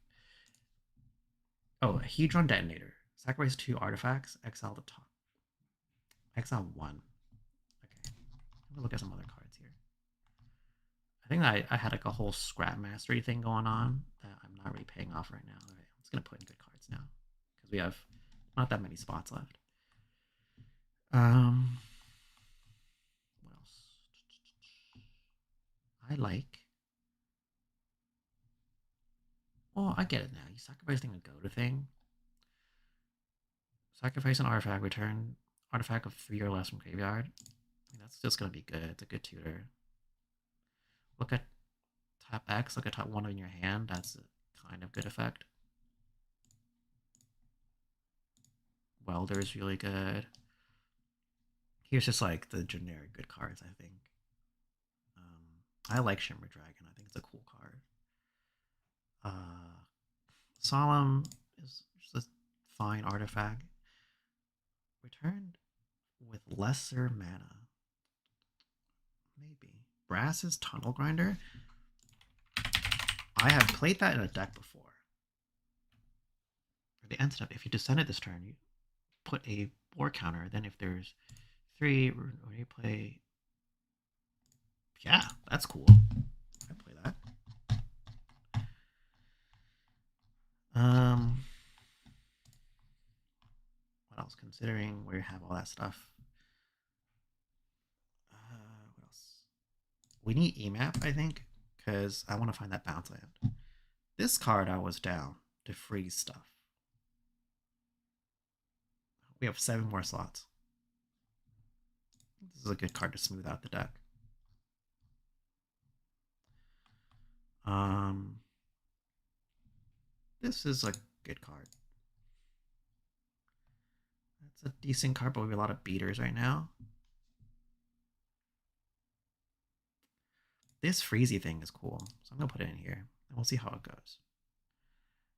Oh, a Hedron Detonator. Sacrifice 2 artifacts, exile the top. Exile 1. Okay. We'll look at some other cards here. I think I had a whole scrap mastery thing going on that I'm not really paying off right now. All right, I'm just going to put in good cards now. Because we have not that many spots left. What else? I like. Well, I get it now. You sacrificing a go-to thing. Sacrifice an artifact, return artifact of 3 or less from graveyard. I mean, that's just gonna be good. It's a good tutor. Look at tap X, look at top 1 in your hand. That's a kind of good effect. Welder is really good. Here's just like the generic good cards, I think. I like Shimmer Dragon. I think it's a cool card. Solemn is just a fine artifact. Returned with lesser mana. Maybe. Brass's Tunnel Grinder. I have played that in a deck before. The end step, if you descended this turn, you put a war counter. Then if there's 3, or you play... Yeah, that's cool. I play that. What else? Considering we have all that stuff. What else? We need EMAP, I think, because I want to find that bounce land. This card I was down to freeze stuff. We have 7 more slots. This is a good card to smooth out the deck. This is a good card. That's a decent card, but we have a lot of beaters right now. This freezy thing is cool, so I'm gonna put it in here, and we'll see how it goes.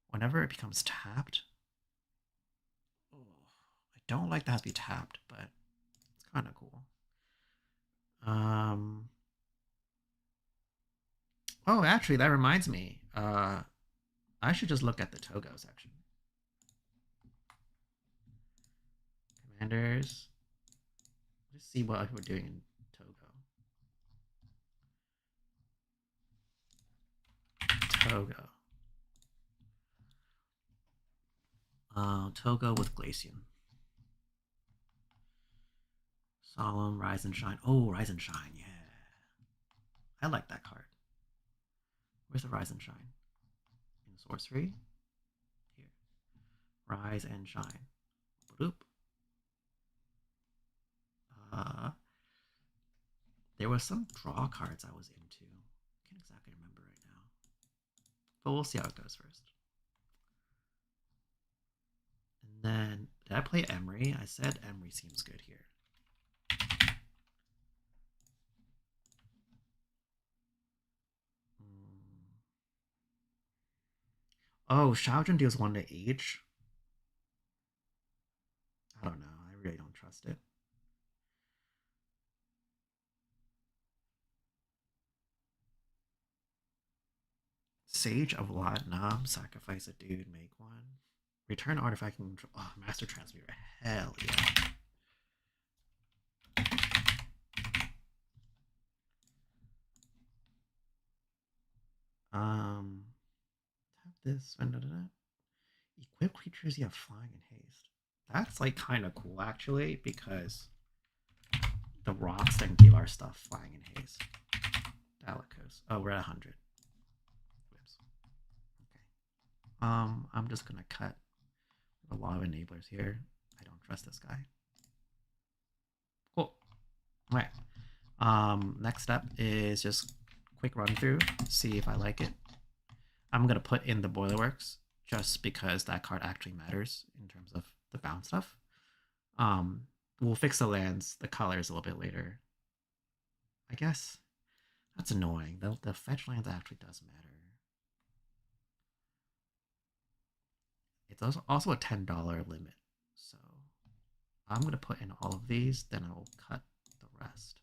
Whenever it becomes tapped, I don't like that it has to be tapped, but it's kind of cool. Oh, actually, that reminds me. I should just look at the Togo section. Commanders. Let's see what we're doing in Togo. Togo with Glacian. Solemn, Rise and Shine. Oh, Rise and Shine, yeah. I like that card. Where's the Rise and Shine? In Sorcery? Here. Rise and Shine. Bloop. There was some draw cards I was into. I can't exactly remember right now. But we'll see how it goes first. And then, did I play Emery? I said Emery seems good here. Oh, Shaojin deals 1 to each. I don't know. I really don't trust it. Sage of Latnam. Sacrifice a dude, make 1. Return artifact and control. Oh, Master Transmuter. Hell yeah. Tap this. Equip creatures you have flying and haste. That's like kind of cool actually, because the rocks then give our stuff flying and haste. Dalicos. Oh, we're at 100. Whoops. Okay. I'm just gonna cut a lot of enablers here. I don't trust this guy. Cool. All right. Next step is just quick run through, see if I like it. I'm gonna put in the Boilerworks just because that card actually matters in terms of the bounce stuff. We'll fix the lands, the colors a little bit later. I guess that's annoying. The fetch lands actually does matter. It's also a $10 limit, so I'm gonna put in all of these, then I will cut the rest.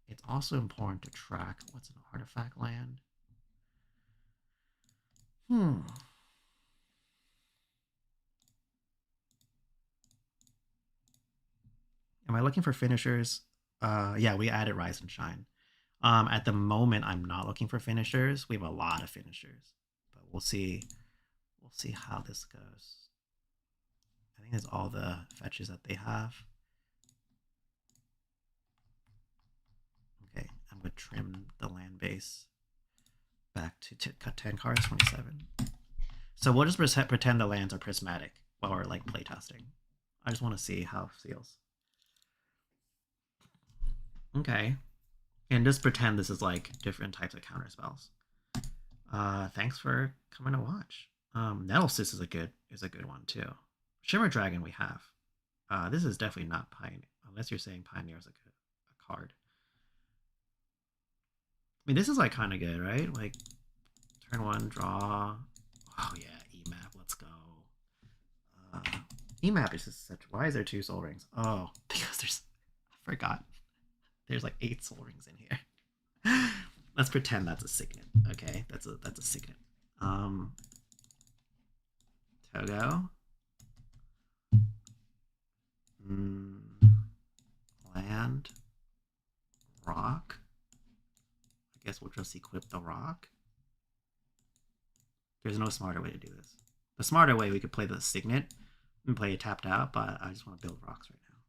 It's also important to track what's an artifact land. Am I looking for finishers? Yeah, we added Rise and Shine. At the moment, I'm not looking for finishers. We have a lot of finishers, but we'll see. We'll see how this goes. I think it's all the fetches that they have. Okay, I'm gonna trim the land base back to cut 10 cards, 27. So we'll just pretend the lands are prismatic while we're like playtesting. I just want to see how it feels. Okay. And just pretend this is like different types of counter spells. Thanks for coming to watch. Nettlesis is a good one too. Shimmer Dragon we have. This is definitely not Pioneer, unless you're saying Pioneer is like a card. I mean, this is like kind of good, right? Like, turn 1, draw. Oh yeah, EMAP, let's go. EMAP is just such. Why is there 2 soul rings? Oh, because there's. I forgot. There's like 8 soul rings in here. Let's pretend that's a signet. Okay, that's a signet. Togo. Land. Rock. I guess we'll just equip the rock. There's no smarter way to do this. The smarter way, we could play the signet and play it tapped out, but I just want to build rocks right now.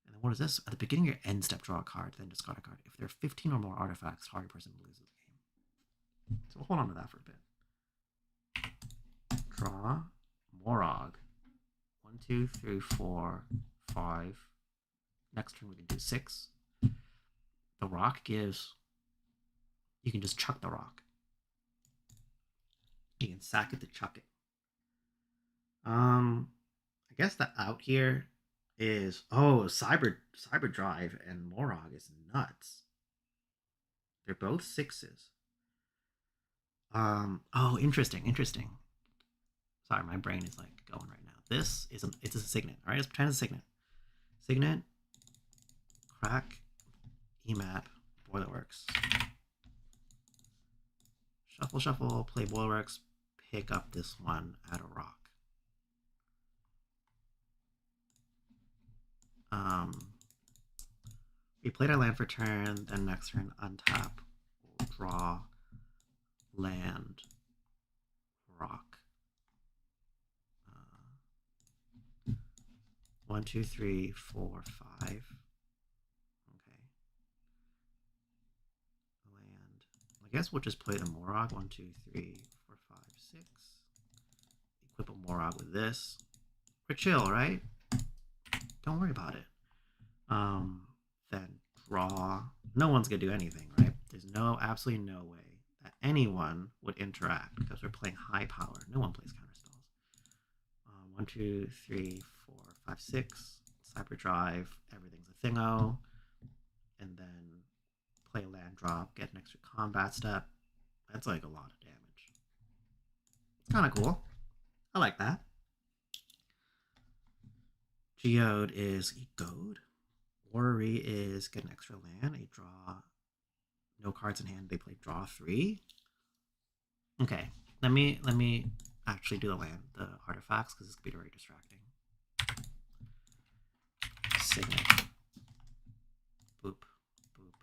And then what is this? At the beginning of your end step, draw a card, then discard a card. If there are 15 or more artifacts, target person loses the game. So we'll hold on to that for a bit. Draw. Morog. 1, 2, 3, 4, 5. Next turn we can do 6. The rock gives... You can just chuck the rock. You can sack it to chuck it. I guess the out here is Cyber Drive and Morog is nuts. They're both 6s. Interesting. Sorry, my brain is like going right now. This is it's a signet. All right, let's pretend it's a signet. Signet, crack, EMAP, Boilerworks. Shuffle, play Boilerworks, pick up this one, add a rock. We played our land for turn, then next turn untap, we'll draw, land, rock. 1, 2, 3, 4, 5. Okay. Land. I guess we'll just play the Morog. 1, 2, 3, 4, 5, 6. Equip a Morog with this. We're chill, right? Don't worry about it. Then draw. No one's gonna do anything, right? There's absolutely no way that anyone would interact because we're playing high power. No one plays counterspells. 1, 2, 3, 4, 5, 6. Cyber Drive. Everything's a thingo. And then play a land drop. Get an extra combat step. That's like a lot of damage. It's kind of cool. I like that. Geode is Goad. Orrery is get an extra land. A draw. No cards in hand. They play draw 3. Okay. Let me actually do the artifacts because this could be very distracting. Signet. Boop. Boop.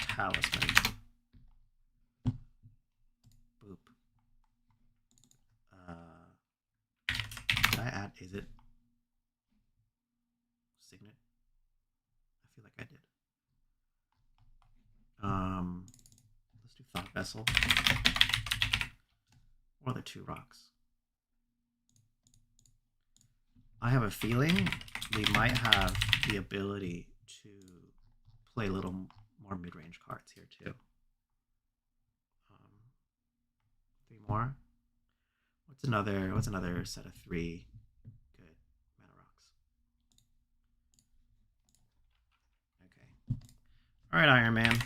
Talisman. Boop. Did I add Izzet? Signet? I feel like I did. Let's do Thought Vessel. Or the 2 rocks. I have a feeling we might have the ability to play a little more mid-range cards here too. 3 more. What's another set of 3 good mana rocks? Okay. All right, Iron Man.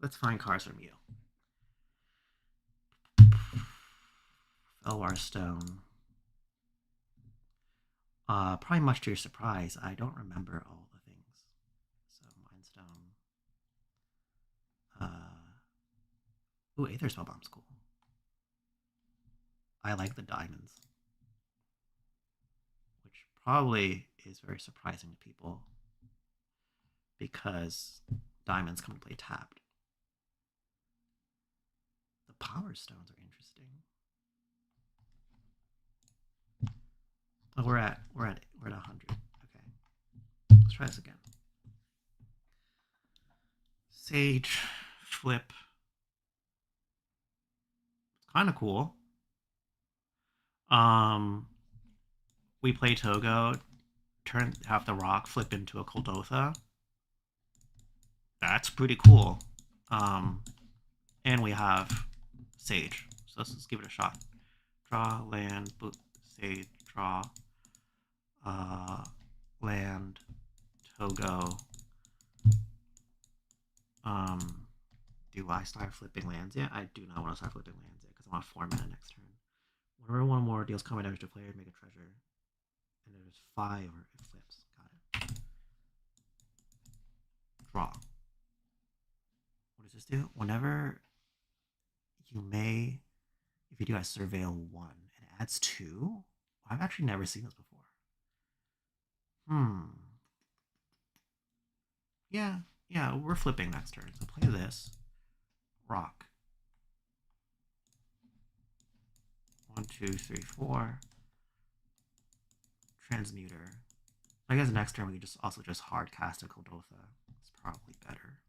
Let's find cards from you. Felwar Stone. Probably much to your surprise, I don't remember all the things. So Mindstone. Ooh, Aether Spellbomb's cool. I like the diamonds, which probably is very surprising to people because diamonds come to play tapped. The Power Stones are interesting. Oh, we're at 100. Okay, let's try this again. Sage, flip. It's kind of cool. We play Togo, have the rock flip into a Kuldotha. That's pretty cool. And we have Sage, So let's give it a shot. Draw, land, boot, sage, draw, land, Togo. Do I start flipping lands yet? I do not want to start flipping lands yet because I want 4 mana next turn. Whenever one more deals combat damage to player, make a treasure. And there's 5 or it flips. Got it. Draw. What does this do? Whenever you may, if you do, I surveil 1 and it adds 2. I've actually never seen this before. Yeah, we're flipping next turn. So play this. Rock. 1, 2, 3, 4. Transmuter. I guess next turn we can just also just hard cast a Kuldotha. It's probably better.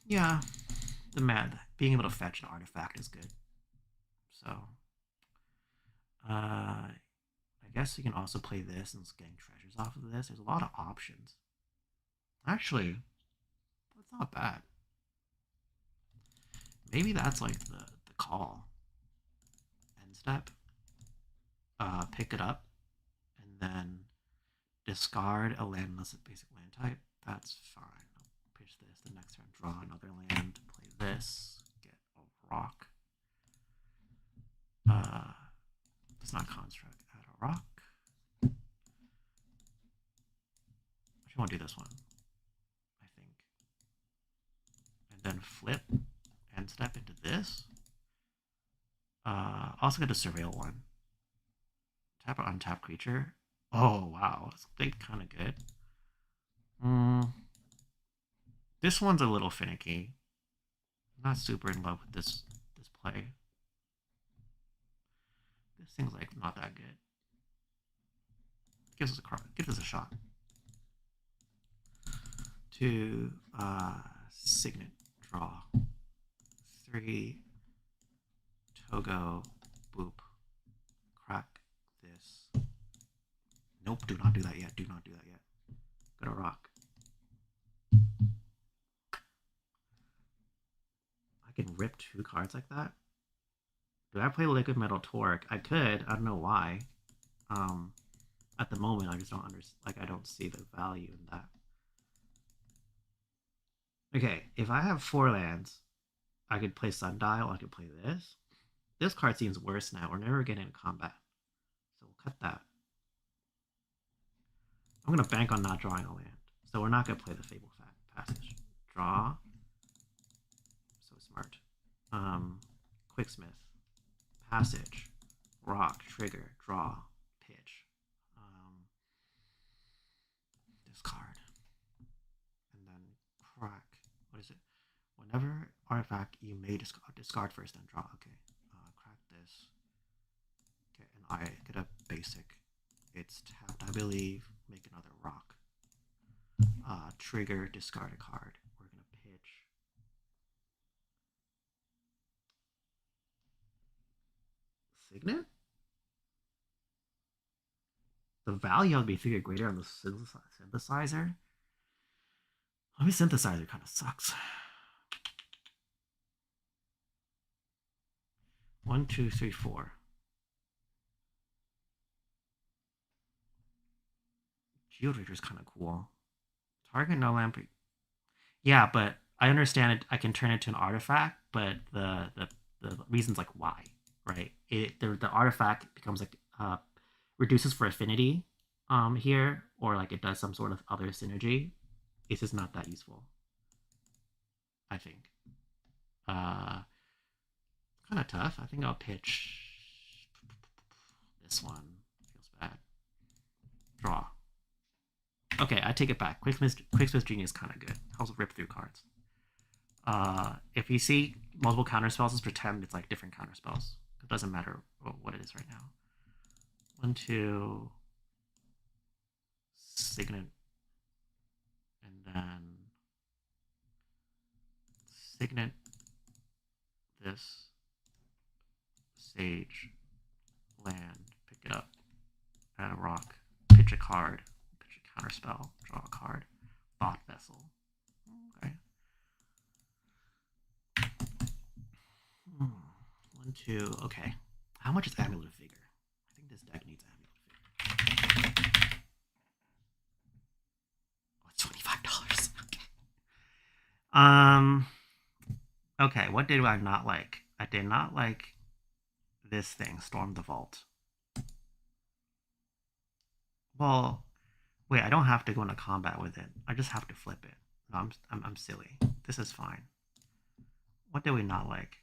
Yeah, being able to fetch an artifact is good. So, I guess you can also play this and getting treasures off of this. There's a lot of options. Actually, that's not bad. Maybe that's like the call. End step. Pick it up, and then discard a land unless it's basic land type. That's fine. I'll pitch this. The next turn, draw another land. Play this. Get a rock. Does not construct. Add a rock. Actually, I want to do this one. I think. And then flip and step into this. Also get to surveil 1. Tap or untap creature. Oh wow, that's kind of good. This one's a little finicky. I'm not super in love with this play. This thing's like not that good. Gives us a shot. To Signet, draw. 3 Togo, boop. Crack this. Nope, do not do that yet. Do not do that yet. Got a rock. I can rip 2 cards like that. Do I play Liquid Metal Torque? I could. I don't know why. At the moment, I just don't understand. Like, I don't see the value in that. Okay, if I have 4 lands, I could play Sundial. I could play this. This card seems worse now. We're never getting into combat. So we'll cut that. I'm going to bank on not drawing a land. So we're not going to play the Fable Passage. Draw. So smart. Quicksmith. Passage. Rock. Trigger. Draw. Pitch. Discard. And then crack. What is it? Whenever artifact, you may discard first, then draw. Okay. Crack this. Okay, and I get a basic. It's tapped, I believe. Make another rock. Trigger, discard a card. We're gonna pitch. Signet? The value would be figure greater on the synthesizer. I mean, synthesizer kind of sucks. 1, 2, 3, 4. Geodrager is kind of cool. Target no lamp. Yeah, but I understand it. I can turn it to an artifact, but the reasons like why, right? The artifact becomes like reduces for affinity here, or like it does some sort of other synergy. It's just not that useful, I think. Kind of tough. I think I'll pitch this one. Feels bad. Draw. Okay, I take it back. Quicksmith Genius is kind of good. Helps rip through cards. If you see multiple counter spells, just pretend it's like different counter spells. It doesn't matter what it is right now. 1, 2, Signet, and then Signet, this, Sage, land, pick it up, Add a rock. Pitch a card. Pitch a counterspell. Draw a card. Thought Vessel. Okay. 1, 2. Okay. How much is Amulet of Vigor? I think this deck needs Amulet of Vigor. Oh, it's $25. Okay. Okay, what did I not like? I did not like this thing, Storm the Vault. Well, wait, I don't have to go into combat with it. I just have to flip it. No, I'm silly. This is fine. What did we not like?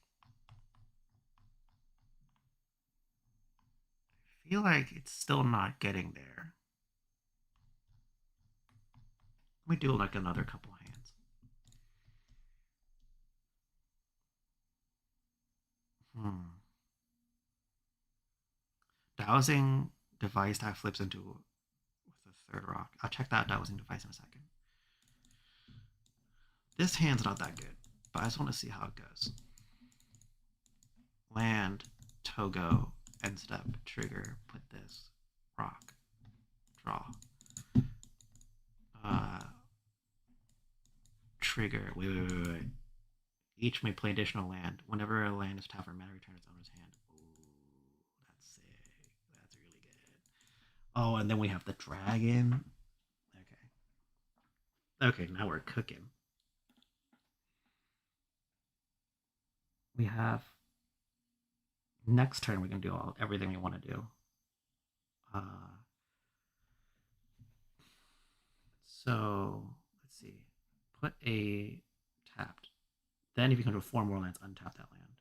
I feel like it's still not getting there. Let me do like another couple hands. Dowsing device that flips into with a third rock. I'll check that dowsing device in a second. This hand's not that good, but I just want to see how it goes. Land, Togo, end step, trigger, put this, rock, draw. Trigger, wait. Each may play additional land. Whenever a land is tapped for mana, return its owner's hand. Ooh, that's sick. That's really good. Oh, and then we have the dragon. Okay, now we're cooking. We have next turn. We can do everything we want to do. So let's see. Put a tapped. Then if you can do 4 more lands, untap that land.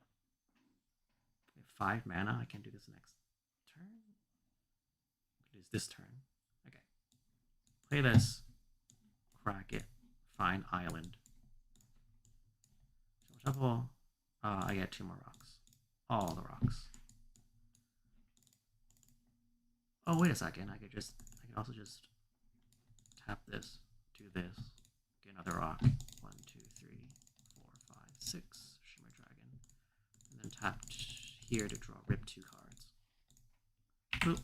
We have 5 mana. I can do this next turn. We can do this turn. Okay. Play this. Crack it. Find island. Shuffle. I get 2 more rocks. All the rocks. Oh, wait a second. I could also just tap this, do this, get another rock. 1, 2, 3, 4, 5, 6. Shimmer Dragon. And then tap here to draw. Rip 2 cards. Boop.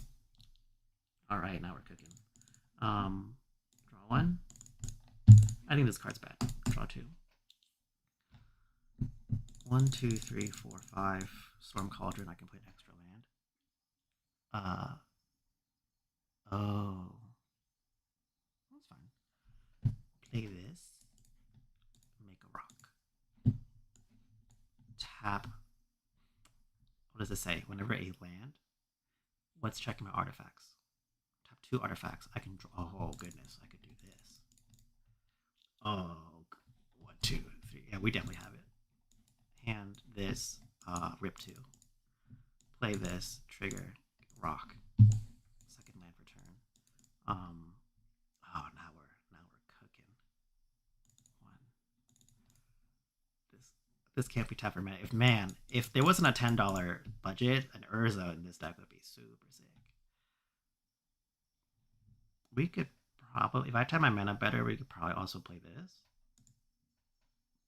Alright, now we're cooking. Draw 1. I think this card's bad. Draw 2. 1, 2, 3, 4, 5. Storm Cauldron. I can play an extra land. Oh. That's fine. Play this. Make a rock. Tap. What does it say? Whenever a land. Let's check my artifacts. Tap 2 artifacts. I can draw. Oh, goodness. I could do this. Oh. 1, 2, 3. Yeah, we definitely have it. Hand this. Rip 2. Play this. Trigger. Rock. Second land for turn. Oh, now we're cooking. 1. This can't be tough for mana. If there wasn't a $10 budget, an Urza in this deck would be super sick. We could probably, if I time my mana better, we could probably also play this.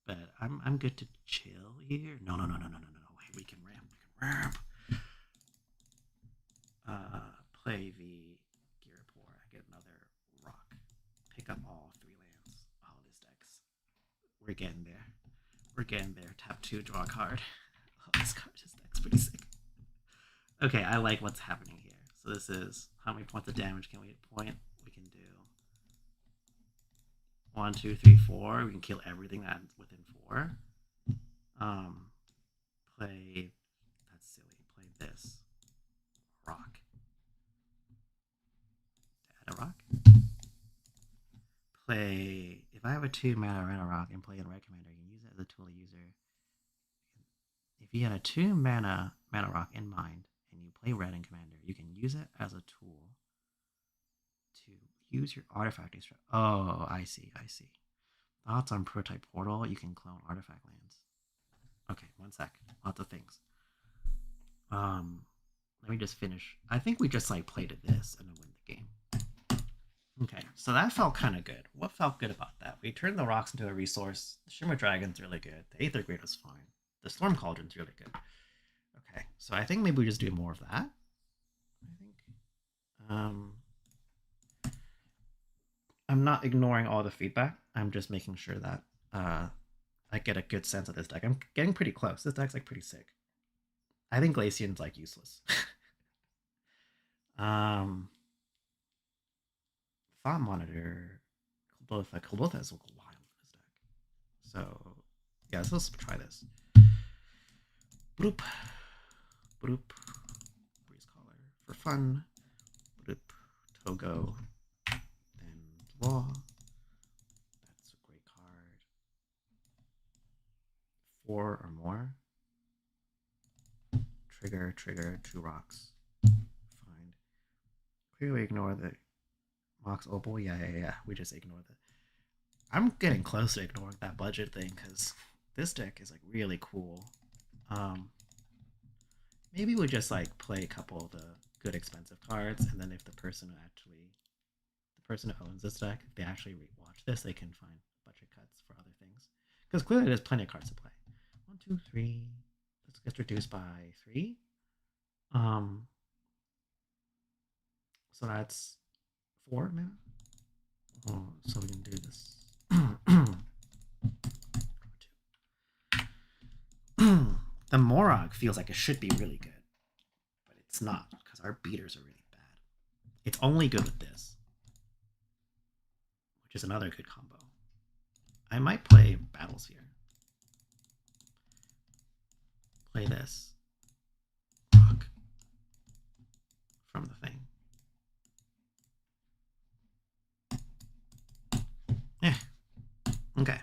But I'm good to chill here. No. Wait, we can ramp. Play the Gear Pour. I get another rock. Pick up all 3 lands. Oh, this deck's. We're getting there. Tap 2, draw a card. Oh, this deck's pretty sick. Okay, I like what's happening here. So this is how many points of damage can we point? We can do 1, 2, 3, 4. We can kill everything that's within 4. Play. That's silly. Play this. Rock. Add a rock. Play. If I have a 2 mana and a rock and play a red commander, you can use it as a tool to user. If you had a 2 mana rock in mind and you play red in commander, you can use it as a tool to use your artifact. Oh, I see. Thoughts on Prototype Portal? You can clone artifact lands. Okay, 1 sec. Lots of things. Let me just finish. I think we just like played this and then win the game. Okay, so that felt kind of good. What felt good about that? We turned the rocks into a resource. The Shimmer Dragon's really good. The Aether Grade was fine. The Storm Cauldron's really good. Okay, so I think maybe we just do more of that. I think. Um, I'm not ignoring all the feedback. I'm just making sure that I get a good sense of this deck. I'm getting pretty close. This deck's like pretty sick. I think Glacian's like useless. Thought Monitor. Kuldotha is wild in this deck. So yeah, so let's try this. Bloop. Bloop. Breeze Caller for fun. Bloop. Togo. Then Law. That's a great card. 4 or more. Trigger, 2 rocks. Fine. Clearly ignore the Mox Opal. Yeah. We just ignore that. I'm getting close to ignoring that budget thing because this deck is like really cool. Maybe we just like play a couple of the good expensive cards, and then if the person who owns this deck, if they actually watch this, they can find budget cuts for other things. Because clearly there's plenty of cards to play. 1, 2, 3. This gets reduced by 3. So that's 4 mana. Oh, so we can do this. The Morog feels like it should be really good, but it's not because our beaters are really bad. It's only good with this, which is another good combo. I might play Battlesphere. Play this. Rock. From the thing. Yeah. Okay.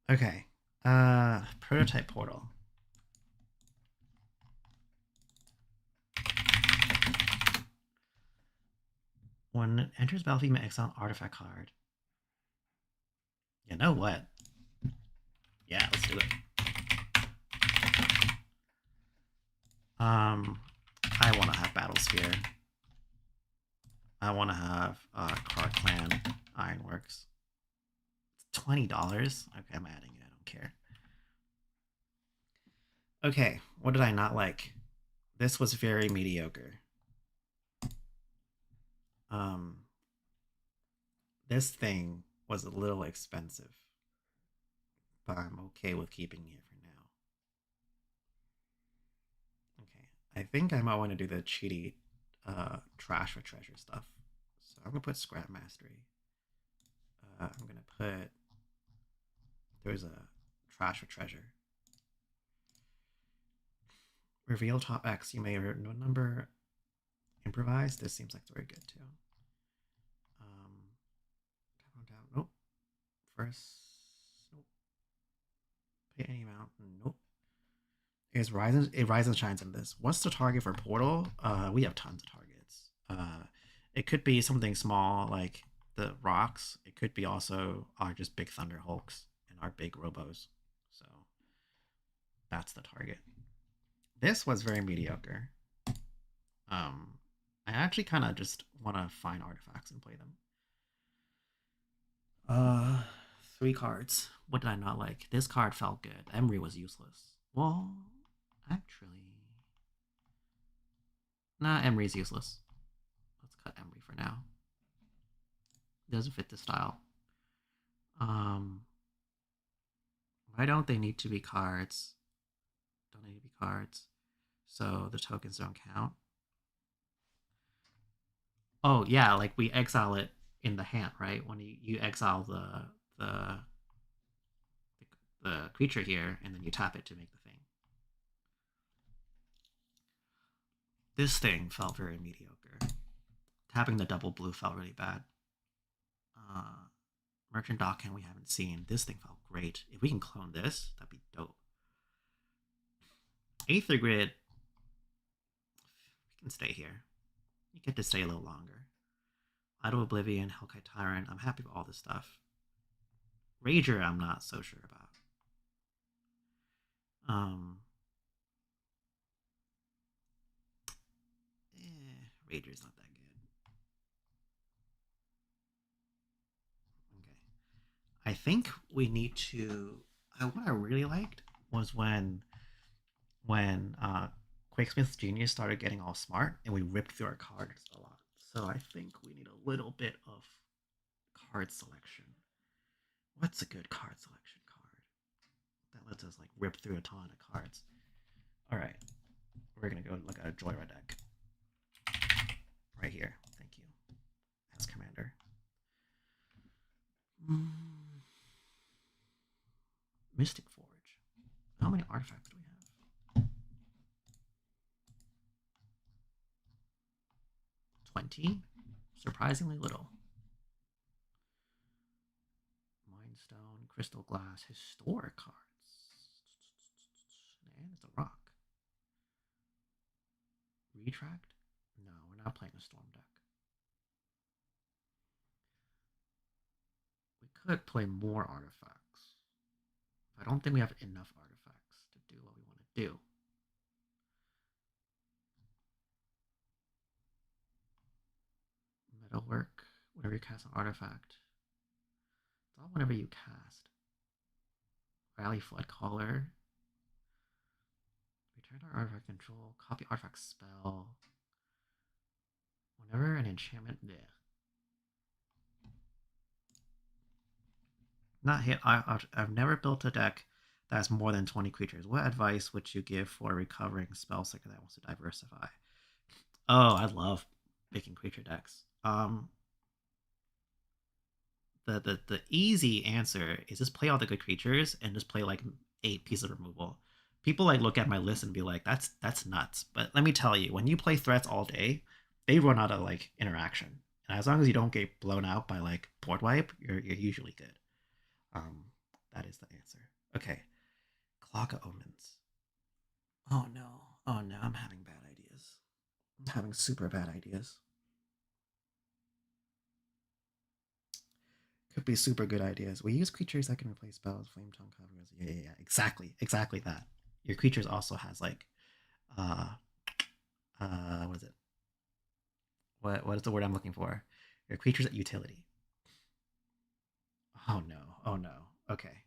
Okay. Prototype Portal. When it enters battlefield, you may exile an artifact card. You know what? Yeah, let's do it. I want to have Battlesphere. I want to have Card Clan Ironworks. It's $20. Okay, I'm adding it. I don't care. Okay, what did I not like? This was very mediocre. This thing was a little expensive, but I'm okay with keeping it for now. Okay, I think I might want to do the cheaty trash for treasure stuff. So I'm gonna put Scrap Mastery. I'm gonna put, there's a trash for treasure. Reveal top X. You may no number. Improvise. This seems like very good too. Nope. First. Nope. Pay any amount. Nope. It rises and shines in this. What's the target for Portal? We have tons of targets. It could be something small like the rocks. It could be also our just big Thunder Hulks and our big Robos. So that's the target. This was very mediocre. I actually kind of just want to find artifacts and play them. 3 cards. What did I not like? This card felt good. Emery was useless. Well, actually, nah, Emery's useless. Let's cut Emery for now. It doesn't fit the style. Why don't they need to be cards? Don't need to be cards. So the tokens don't count. Oh yeah, like we exile it in the hand, right? When you exile the creature here, and then you tap it to make the thing. This thing felt very mediocre. Tapping the double blue felt really bad. Merchant Dockhand we haven't seen. This thing felt great. If we can clone this, that'd be dope. Aether Grid, we can stay here. You get to stay a little longer. Idle Oblivion, Hellkite Tyrant. I'm happy with all this stuff. Rager, I'm not so sure about. Rager's not that good. Okay. I think we need to. What I really liked was when Quakesmith's genius started getting all smart, and we ripped through our cards a lot. So I think we need a little bit of card selection. What's a good card selection card that lets us like rip through a ton of cards? All right, we're gonna go look at a Joyride deck right here. Thank you, as commander. Mystic Forge. How many artifacts do we have? 20. Surprisingly little. Mindstone, Crystal Glass, Historic cards. And it's a rock. Retract? No, we're not playing a Storm deck. We could play more artifacts. I don't think we have enough artifacts to do what we want to do. Metalwork, whenever you cast an artifact. It's all whenever you cast. Rally Flood Caller. Return our artifact control. Copy artifact spell. Whenever an enchantment. Yeah. Not hit. I've never built a deck that has more than 20 creatures. What advice would you give for a recovering spell seeker that wants to diversify? Oh, I love making creature decks. The easy answer is just play all the good creatures and just play like 8 pieces of removal. People like look at my list and be like, that's nuts. But let me tell you, when you play threats all day, they run out of like interaction. And as long as you don't get blown out by like board wipe, you're usually good. That is the answer. Okay. Clock of Omens. Oh no. Oh no, I'm having bad ideas. I'm having super bad ideas. Could be super good ideas. We use creatures that can replace spells, flame tongue covers. Yeah. Exactly that. Your creatures also has like what is it? What is the word I'm looking for? Your creatures at utility. Oh no. Okay.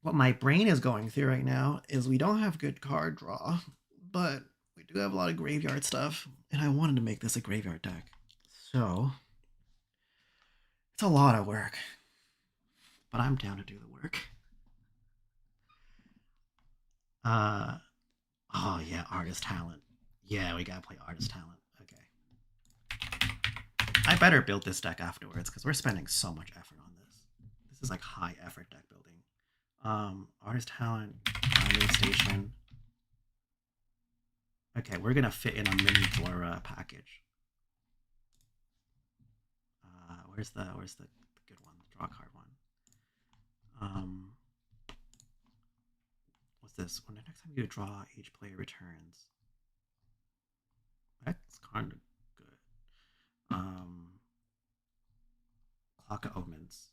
What my brain is going through right now is we don't have good card draw, but we do have a lot of graveyard stuff, and I wanted to make this a graveyard deck. So it's a lot of work, but I'm down to do the work. Oh yeah, Artist Talent. Yeah, we gotta play Artist Talent. Okay. I better build this deck afterwards because we're spending so much effort on this. This is like high effort deck building. Artist Talent, Grinding Station. Okay, we're gonna fit in a mini Flora package. Where's the good one? The draw card one. What's this? When the next time you draw, each player returns. That's kind of good. Clock of Omens.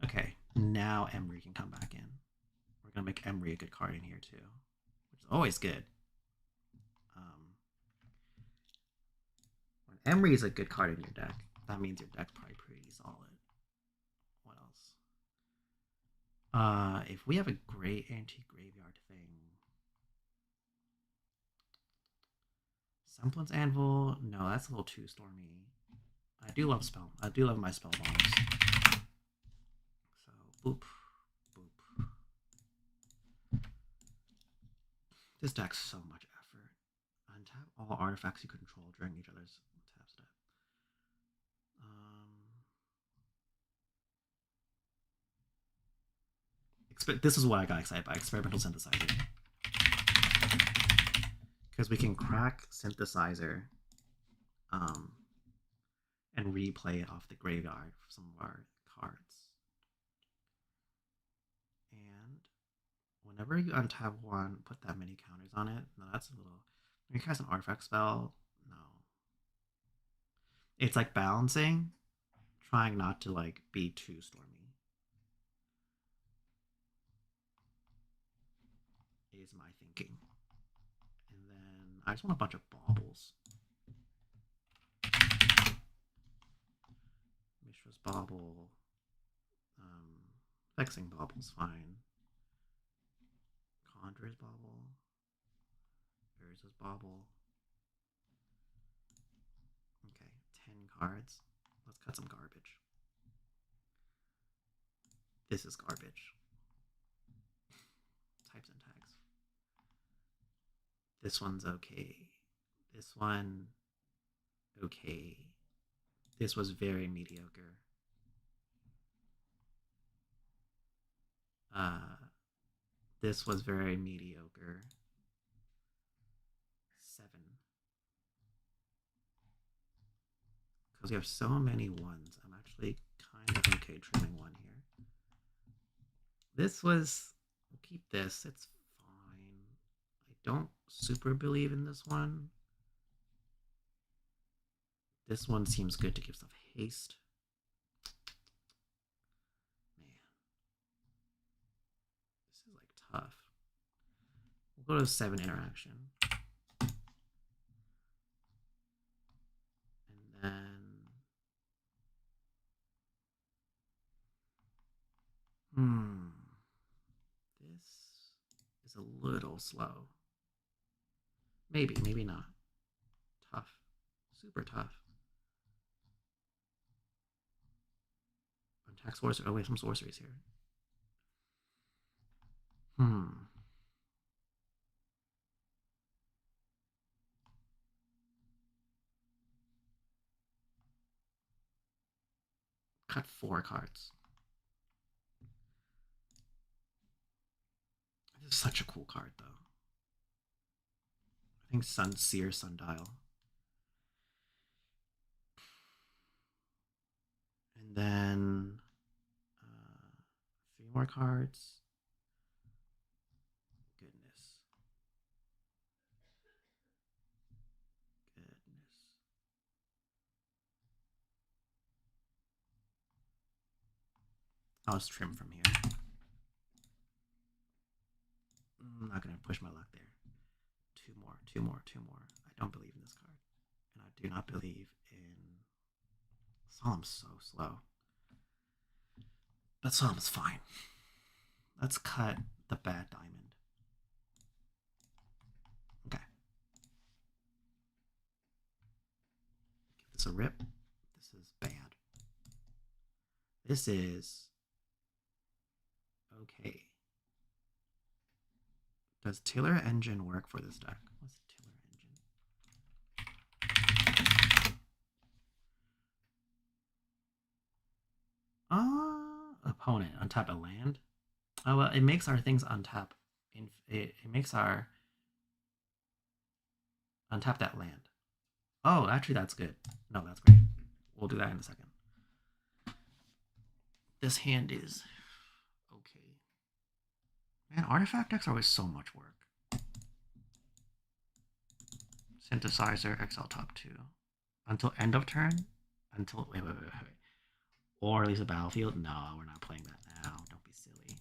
Okay, now Emery can come back in. We're gonna make Emery a good card in here too, which is always good. When Emery is a good card in your deck, that means your deck's probably pretty solid. What else? If we have a great anti-graveyard thing, Semblance Anvil. No, that's a little too stormy. I do love my spell bombs. So boop. This deck's so much effort. Untap all artifacts you control during each other's tap step. This is what I got excited by, Experimental Synthesizer. Because we can crack Synthesizer and replay it off the graveyard for some of our cards. And whenever you untap one, put that many counters on it. No, that's a little... When you cast an artifact spell, no. It's like balancing, trying not to like be too stormy. Is my thinking. And then I just want a bunch of baubles. Mishra's Bauble. Flexing Bobble's fine. Conjurer's Bobble. Urza's Bobble. Okay, 10 cards. Let's cut some garbage. This is garbage. Types and tags. This one's okay. This one, okay. This was very mediocre. This was very mediocre. 7. Because we have so many ones, I'm actually kind of okay trimming one here. This was, we'll keep this, it's fine. I don't super believe in this one. This one seems good to give stuff haste. Man. This is like tough. We'll go to 7 interaction. And then this is a little slow. Maybe, maybe not. Tough. Super tough. Untap sorcery. Oh, wait, some sorceries here. Cut 4 cards. This is such a cool card, though. I think Seer Sundial. And then 3 more cards. Goodness. I'll just trim from here. I'm not going to push my luck there. 2 more, 2 more, 2 more. I don't believe in this card. And I do not believe in... Solemn's so slow. But Solemn's fine. Let's cut the bad diamond. Okay. Give this a rip. This is bad. This is... okay. Does Tiller Engine work for this deck? What's Tiller Engine? Opponent untap a land. Oh well, it makes our things untap. It makes our untap that land. Oh, actually, that's good. No, that's great. We'll do that in a second. This hand is okay. Man, artifact decks are always so much work. Synthesizer, exile top 2. Until end of turn? Until, wait. Or at least a battlefield? No, we're not playing that now. Don't be silly.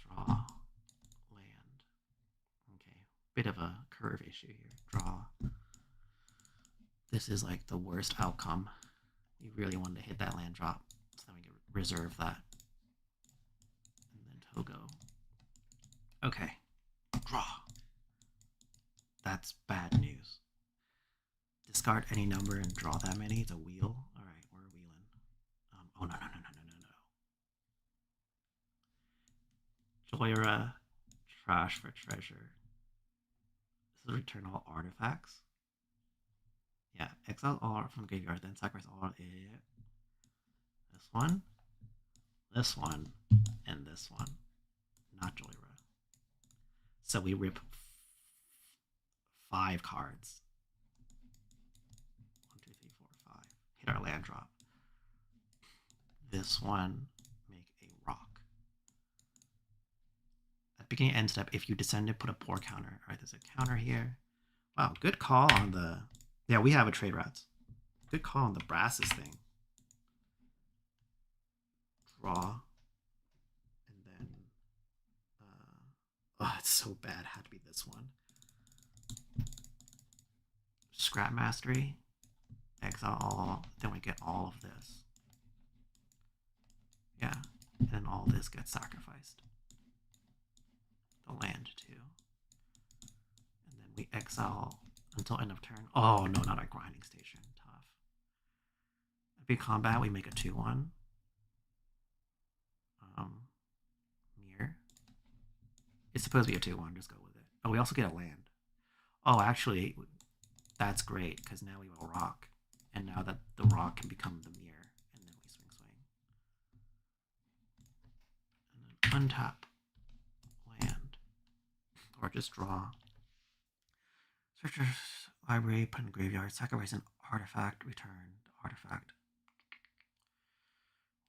Draw. Land. Okay. Bit of a curve issue here. Draw. This is like the worst outcome. You really wanted to hit that land drop. So then we can reserve that. And then Togo. Okay. Draw. That's bad news. Discard any number and draw that many. It's a wheel. All right, we're wheeling. Oh, no. Joyra, trash for treasure. This is return all artifacts. Yeah, exile all from the graveyard, then sacrifice all. This one, and this one. Not Joyra. So we rip 5 cards. 1, 2, 3, 4, 5. Hit our land drop. This one, make a rock. At beginning end step, if you descend it, put a pour counter. All right, there's a counter here. Wow, good call on the... Yeah, we have a trade routes. Good call on the brasses thing. Draw. And then... oh, it's so bad. It had to be this one. Scrap Mastery. Exile all. Then we get all of this. Yeah. And And all this gets sacrificed. The land too. And then we exile until end of turn. Oh no, not our grinding station. Tough. Big combat, we make a 2/1. Mirror. It's supposed to be a 2/1, just go with it. Oh, we also get a land. Oh, actually, that's great, because now we have a rock. And now that the rock can become the mirror. And then we swing. And then untap land. Or just draw. Searchers, library, put in graveyard, sacrifice an artifact, return the artifact.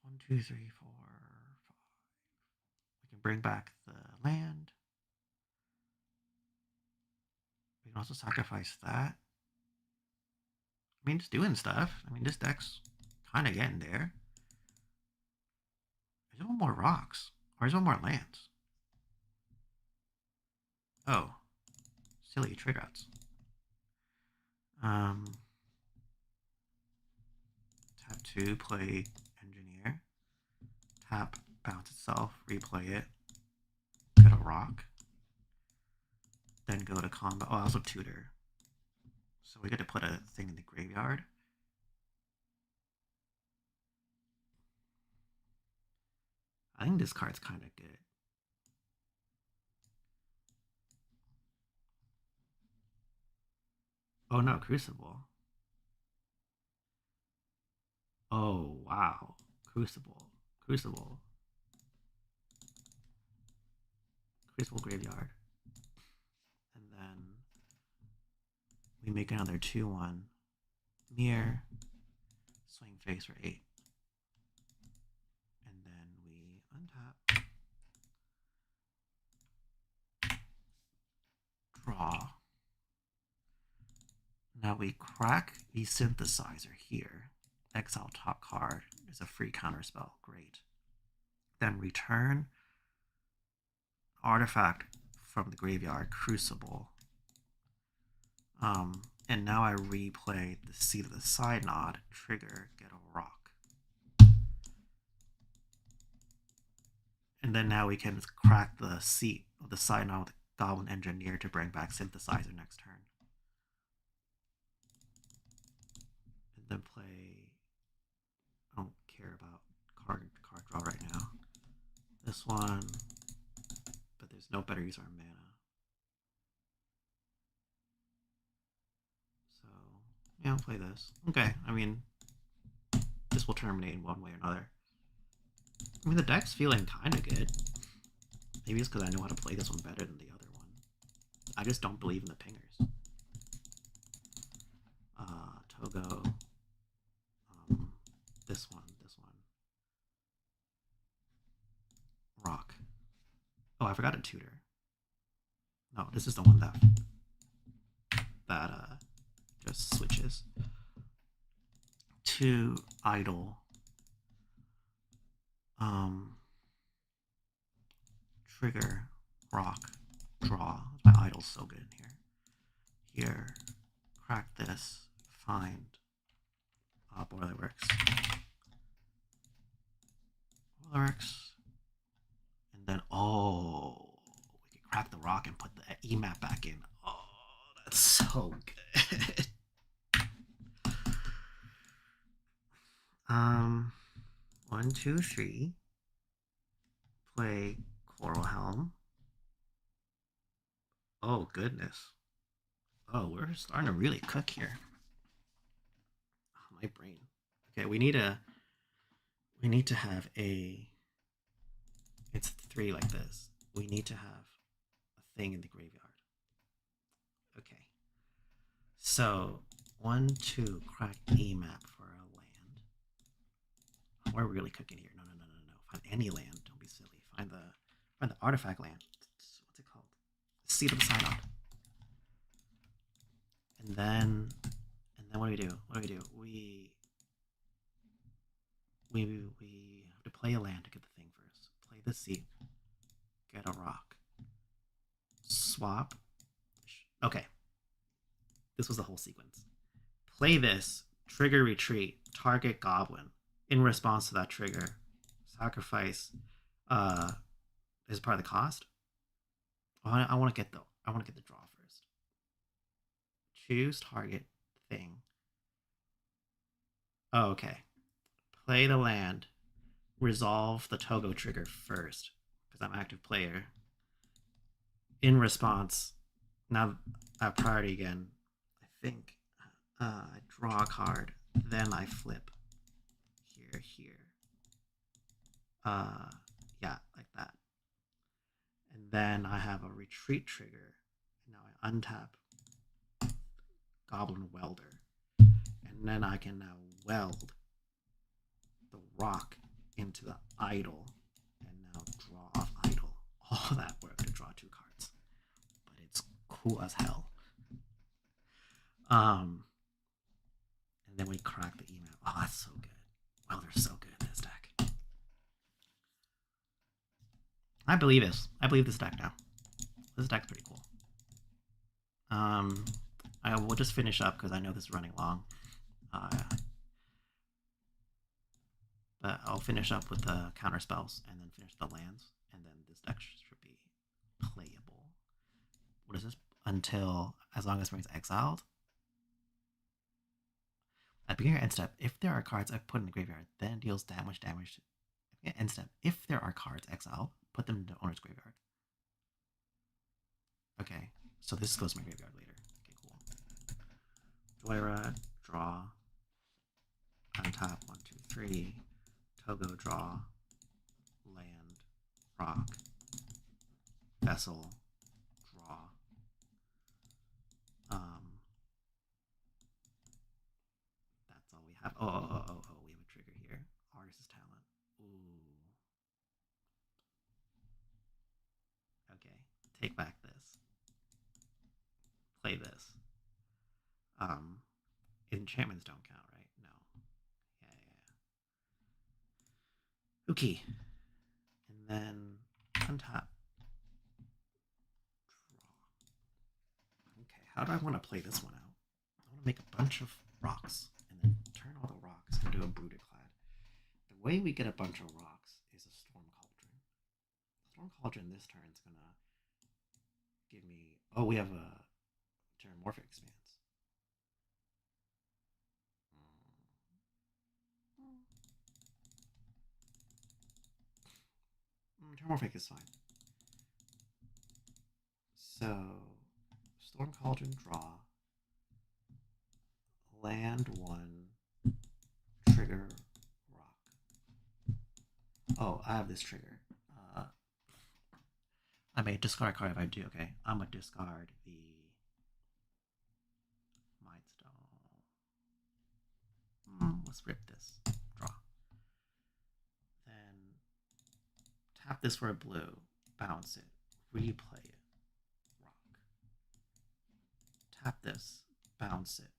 1, 2, 3, 4, 5. We can bring back the land. We can also sacrifice that. I mean, just doing stuff. I mean, this deck's kind of getting there. There's one more rocks. Or there's one more lands. Oh. Silly trade routes. Tap 2, play engineer. Tap, bounce itself, replay it. Get a rock. Then go to combat. Oh, also tutor. So we get to put a thing in the graveyard. I think this card's kind of good. Oh no, Crucible. Oh wow, Crucible graveyard. And then we make another 2/1 mirror, swing face for 8. And then we untap, draw. Now we crack the synthesizer here. Exile top card is a free counterspell. Great. Then return artifact from the graveyard, Crucible. And now I replay the Seat of the Synod, trigger, get a rock. And then now we can crack the Seat of the Synod with Goblin Engineer to bring back Synthesizer next turn. And then play, I don't care about card draw right now. This one, but there's no better use of our mana. So, yeah, I'll play this. Okay, I mean, this will terminate in one way or another. I mean, the deck's feeling kind of good. Maybe it's because I know how to play this one better than the other one. I just don't believe in the pingers. Togo. This one. Rock. Oh, I forgot a tutor. No, this is the one that just switches. 2 idle. Trigger, rock, draw. My idle's so good in here. Here, crack this, find Boilerworks. And then, oh, we can crack the rock and put the EMAP back in. Oh, that's so good. 1, 2, 3. Play Coral Helm. Oh, goodness. Oh, we're starting to really cook here. Oh, my brain. Okay, we need to have a, it's 3 like this. We need to have a thing in the graveyard. Okay. So 1, 2, crack EMAP for a land. Oh, we're really cooking here. No. Find any land. Don't be silly. Find the artifact land. What's it called? Seat of the Synod. And then what do we do? We have to play a land to get the thing first. Play the seat. Get a rock. Swap. Okay. This was the whole sequence. Play this. Trigger retreat. Target goblin. In response to that trigger, sacrifice Is part of the cost. Oh, I want to get the draw first. Choose target thing. Oh, okay. Play the land. Resolve the Togo trigger first because I'm active player. In response, now I have priority again. I think I draw a card, then I flip here. Yeah, like that. And then I have a retreat trigger. And now I untap Goblin Welder. And then I can now weld the rock into the idol and now draw off idol. All that work to draw 2 cards. But it's cool as hell. And then we crack the email. Oh, that's so good. Welder's so good in this deck. I believe this deck now. This deck's pretty cool. I will just finish up because I know this is running long. But I'll finish up with the counter spells and then finish the lands, and then this deck should be playable. What is this? Until as long as Spring's exiled. At the beginning of end step, if there are cards I've put in the graveyard, then it deals damage. End step, if there are cards exiled, put them into owner's graveyard. Okay, so this goes to my graveyard later. Okay, cool. Joyride, draw, untap, 1, 2, 3. Togo, draw, land, rock, vessel, draw. That's all we have. Oh, we have a trigger here. Artist's Talent. Ooh. Okay, take back this. Play this. Enchantments don't count, right? No. Yeah. Okay. And then untap. Draw. Okay, how do I want to play this one out? I want to make a bunch of rocks and then turn all the rocks into a Brew Declad. The way we get a bunch of rocks is a Storm Cauldron. Storm Cauldron this turn is gonna give me. Oh, we have a Terramorphic Expanse. Terramorphic is fine. So, Storm Cauldron, draw. Land 1, trigger, rock. Oh, I have this trigger. I may discard a card if I do. Okay, I'm gonna discard the Mindstone. Let's rip this. Draw. Then tap this for a blue. Bounce it. Replay it. Rock. Tap this. Bounce it.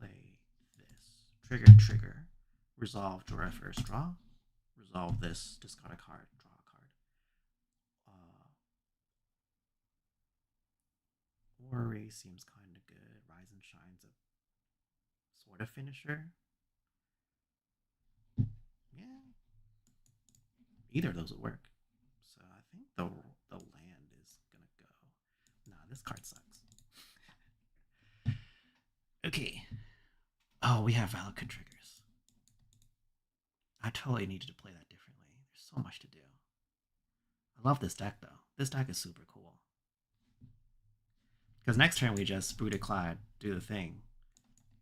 Play this. Trigger. Resolve, draw a first draw. Resolve this. Discard a card. Draw a card. Worry seems kind of good. Rise and Shine's a sort of finisher. Yeah. Either of those would work. So I think the land is gonna go. Nah, this card sucks. Okay. Oh, we have Valakut triggers. I totally needed to play that differently. There's so much to do. I love this deck though. This deck is super cool. Because next turn we just Brew Declad, do the thing,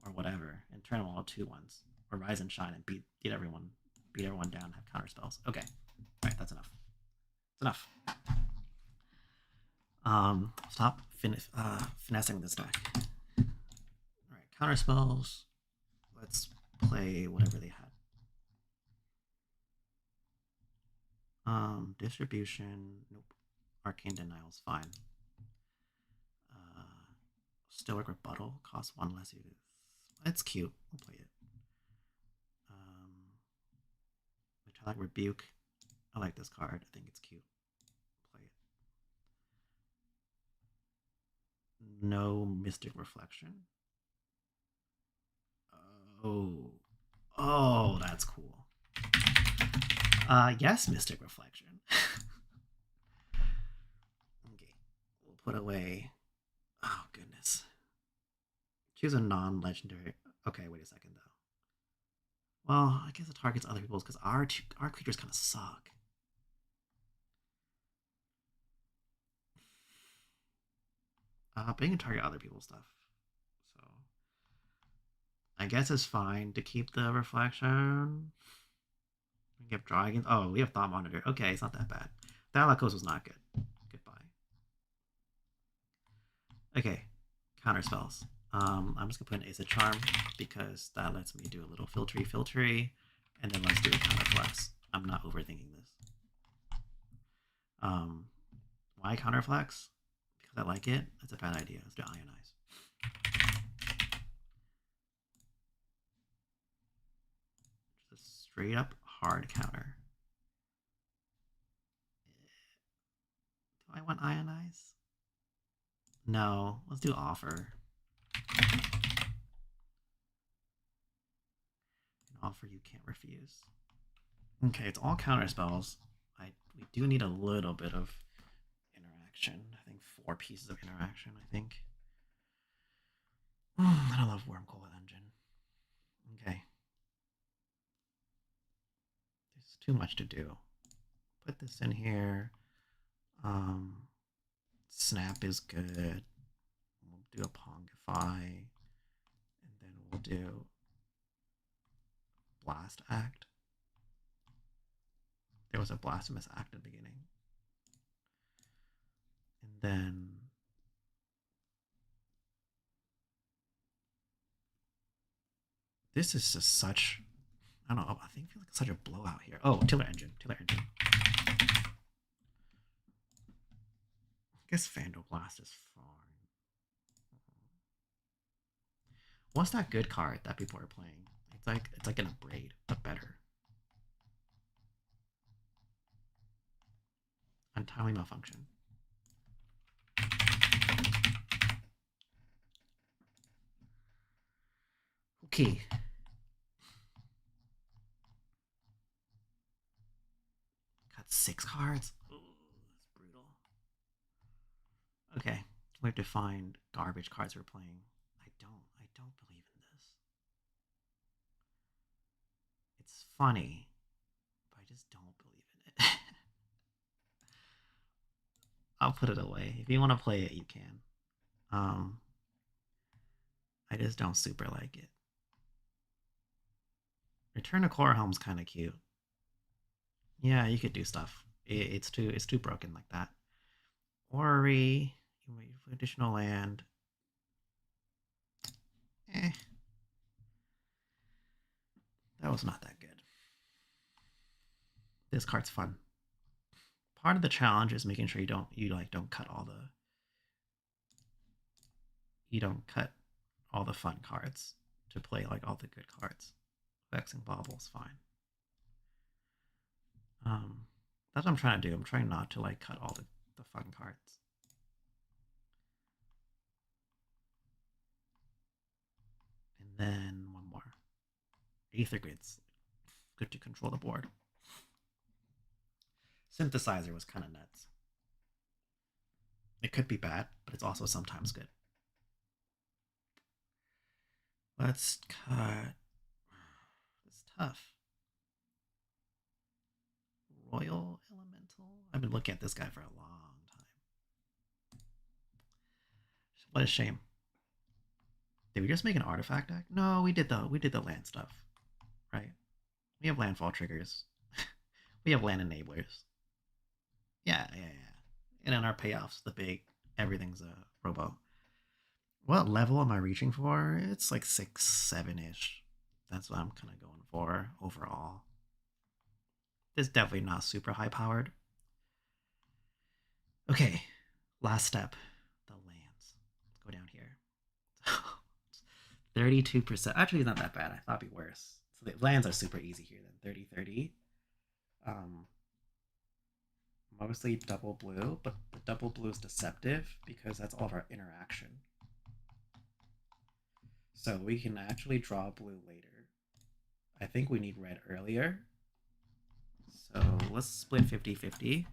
or whatever, and turn them all 2/1s, or Rise and Shine and beat everyone down, have counter spells. Okay, all right, that's enough. It's enough. Stop finessing this deck. All right, counter spells. Let's play whatever they had. Distribution. Nope. Arcane Denial's fine. Stoic Rebuttal costs 1 less. It's cute. We'll play it. Metallic Rebuke. I like this card. I think it's cute. Play it. No Mystic Reflection. Oh, that's cool. Yes, Mystic Reflection. Okay, we'll put away. Oh goodness. Choose a non-legendary. Okay, wait a second though. Well, I guess it targets other people's because our creatures kind of suck. But you can target other people's stuff. So I guess it's fine to keep the reflection. We have dragons. Oh, we have Thought Monitor. Okay, it's not that bad. Thalakos was not good. Goodbye. Okay, counter spells. I'm just gonna put an Izzet Charm because that lets me do a little filtery, and then let's do a counterflex. I'm not overthinking this. Why counterflex? Because I like it. That's a bad idea. Let's do Ionize. Just a straight up hard counter. Do I want Ionize? No, let's do Offer. An offer you can't refuse. Okay, it's all counter spells. We do need a little bit of interaction. I think 4 pieces of interaction, I think. I love Wormcoil Engine. Okay. There's too much to do. Put this in here. Snap is good. We'll do a Pongify. And then we'll do Blast Act. There was a Blasphemous Act at the beginning. And then this is just such, I don't know, I think it feels like such a blowout here. Oh, Tiller Engine. I guess Vandoblast is fine. What's that good card that people are playing? It's like an Abrade, but better. Untimely Malfunction. Okay. Got 6 cards. Ooh, that's brutal. Okay, we have to find garbage cards we're playing. I don't believe in this. It's funny, but I just don't believe in it. I'll put it away. If you want to play it, you can. I just don't super like it. Return to Chlorhelm's kind of cute. Yeah, you could do stuff. It's too broken like that. Orrery, additional land. That was not that good. This card's fun. Part of the challenge is making sure you don't cut all the fun cards to play like all the good cards. Vexing Bobble's fine. That's what I'm trying to do. I'm trying not to like cut all the fun cards. And then one more. Aether Grid's good to control the board. Synthesizer was kind of nuts. It could be bad, but it's also sometimes good. Let's cut. It's tough. Royal Elemental. I've been looking at this guy for a long time. What a shame. Did we just make an artifact deck? No, we did the land stuff, right? We have landfall triggers. We have land enablers. Yeah. And in our payoffs, the big everything's a robo. What level am I reaching for? It's like 6, 7-ish. That's what I'm kind of going for overall. It's definitely not super high powered. Okay, last step. The lands. Let's go down here. 32%. Actually, it's not that bad. I thought it'd be worse. So the lands are super easy here then. 30-30. Mostly double blue, but the double blue is deceptive because that's all of our interaction. So we can actually draw blue later. I think we need red earlier. So let's split 50-50.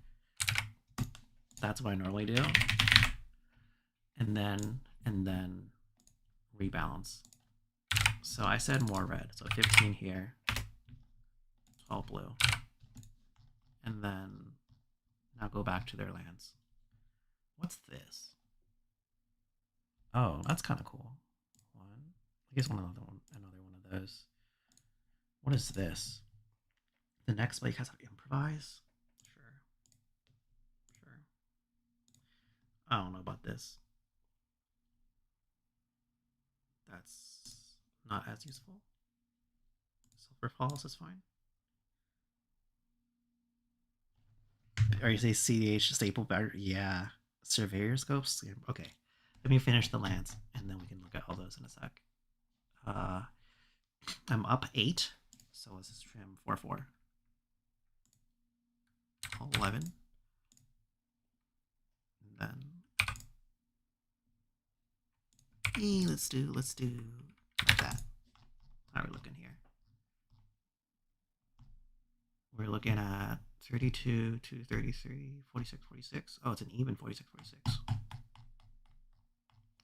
That's what I normally do. And then rebalance. So I said more red. So 15 here, 12 blue. And then now go back to their lands. What's this? Oh, that's kind of cool. One. I guess another one of those. What is this? The next play has improvise. Sure. I don't know about this. That's not as useful. Silver Falls is fine. Or you say CDH staple better? Yeah. Surveyor scopes? Okay. Let me finish the lands and then we can look at all those in a sec. I'm up 8. So let's just trim 4-4. 11. And then let's do that. How are we looking here? We're looking at 32 to 33, 46, 46. Oh, it's an even 46, 46.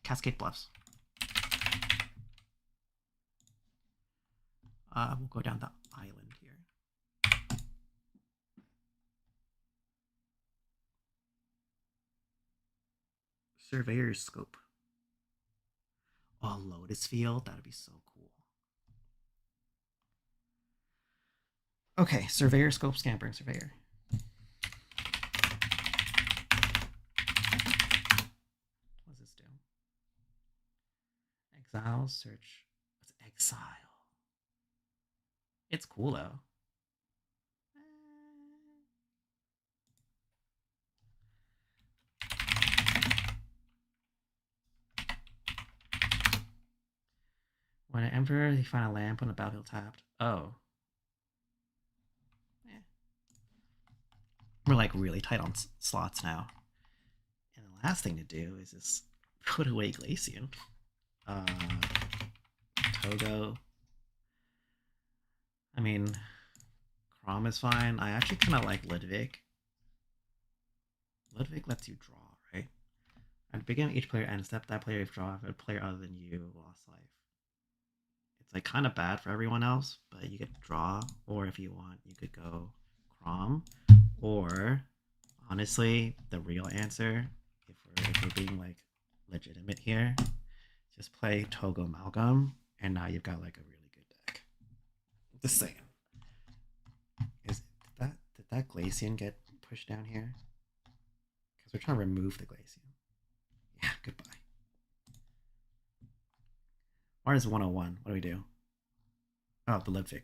Cascade Bluffs. We'll go down the island here. Surveyor's Scope. Oh, Lotus Field. That'd be so cool. Okay, Surveyor Scope, Scampering Surveyor. What does this do? Exile, search. What's exile? It's cool though. When an emperor, you find a lamp on a battlefield tapped. Oh. We're like really tight on slots now. And the last thing to do is just put away Glacian. Togo. I mean, Crom is fine. I actually kind of like Ludwig. Ludwig lets you draw, right? At the beginning of each player end step, that player draw if a player other than you lost life. It's like kind of bad for everyone else, but you get to draw, or if you want, you could go Crom, or honestly, the real answer, if we're being like legitimate here, just play Togo Malcolm, and now you've got like a really good deck. Just saying. Did that Glacian get pushed down here? Because we're trying to remove the Glacian. Yeah, goodbye. Mars is 101. What do we do? Oh, the Ludwig.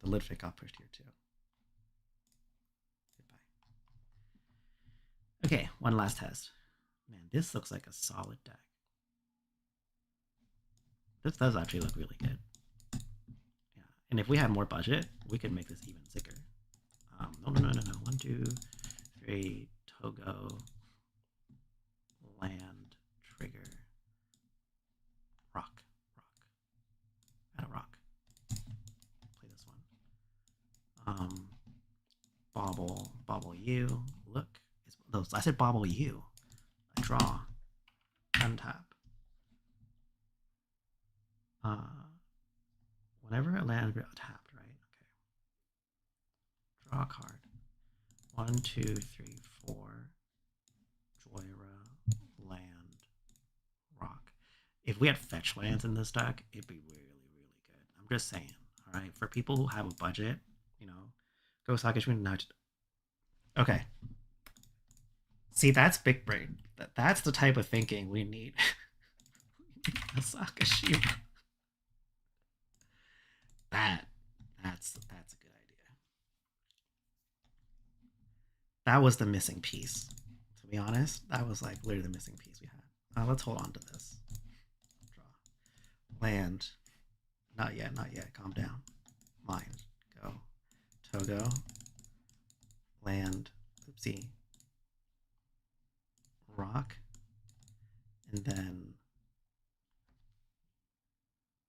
The Ludwig got pushed here too. Goodbye. Okay, one last test. Man, this looks like a solid deck. This does actually look really good. Yeah, and if we had more budget, we could make this even sicker. No. 1, 2, 3, Togo, land, trigger, rock, and a rock. Play this one. Bobble you. Look, those. I said bobble you. I draw, untap. Whenever a land tapped, right? Okay. Draw a card. 1, 2, 3, 4. Joyra, land, rock. If we had fetch lands in this deck, it'd be really, really good. I'm just saying. All right, for people who have a budget, you know, go Sakashwin now. Okay. See, that's big brain. That's the type of thinking we need. Sakashima. That's a good idea. That was the missing piece. To be honest, that was like literally the missing piece we had. Let's hold on to this. Draw. Land. Not yet. Calm down. Mind. Go. Togo. Land. Oopsie. Rock. And then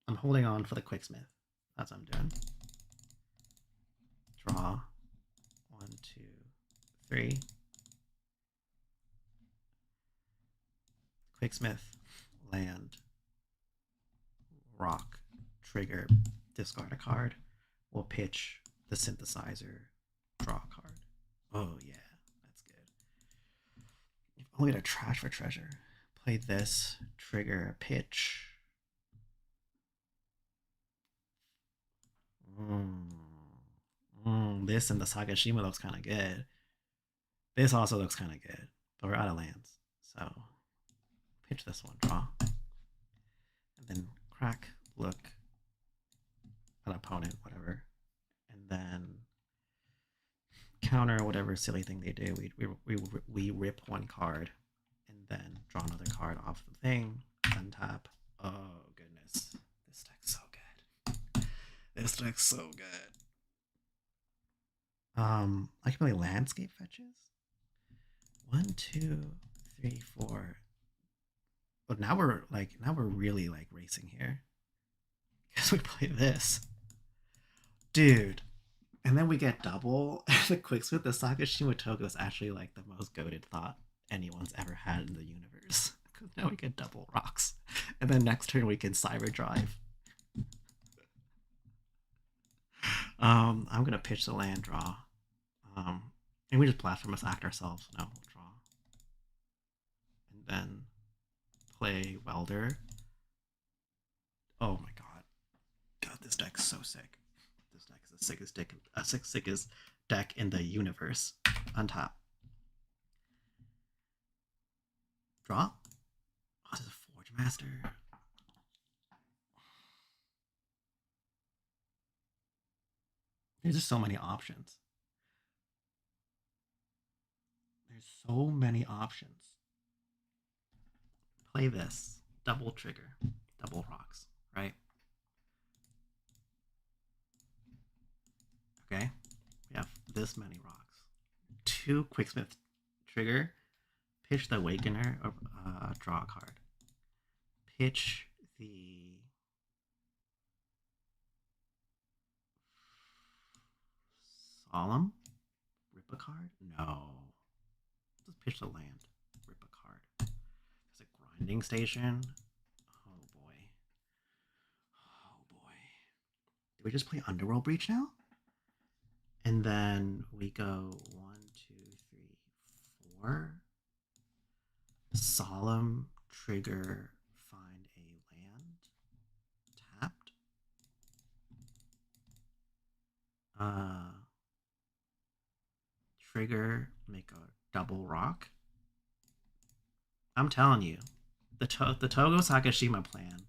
I'm holding on for the Quicksmith. That's what I'm doing. Draw. 2, 3. Quicksmith, land, rock, trigger, discard a card. We'll pitch the synthesizer, draw a card. Oh yeah, that's good. Only to trash for treasure. Play this, trigger, pitch. This and the Sagashima looks kind of good. This also looks kind of good, but we're out of lands. So pitch this one, draw. And then crack, look, an opponent, whatever. And then counter whatever silly thing they do. We rip one card and then draw another card off the thing, untap. Oh goodness. This deck's so good. This deck's so good. I can play landscape fetches. 1, 2, 3, 4. But now we're really like racing here. Because we play this. Dude. And then we get double. The Quicksmith, the Sagashima Togo is actually like the most goated thought anyone's ever had in the universe. Because now we get double rocks. And then next turn we can Cyber Drive. I'm gonna pitch the land, draw. And we just platform us, act ourselves. No, we'll draw. And then play Welder. Oh my god. God, this deck's so sick. This deck is the sickest deck in the universe. Untap. Draw. Oh, this is a Forge Master. There's just so many options. There's so many options. Play this. Double trigger. Double rocks, right? Okay. We have this many rocks. 2 Quicksmith trigger. Pitch the Awakener, or draw a card. Pitch the Solemn. Rip a card? No. Just pitch the land. Rip a card. There's a Grinding Station. Oh boy. Oh boy. Did we just play Underworld Breach now? And then we go 1, 2, 3, 4. Solemn, trigger, find a land. Tapped. Trigger, make a double rock. I'm telling you, the Togo Sakashima plan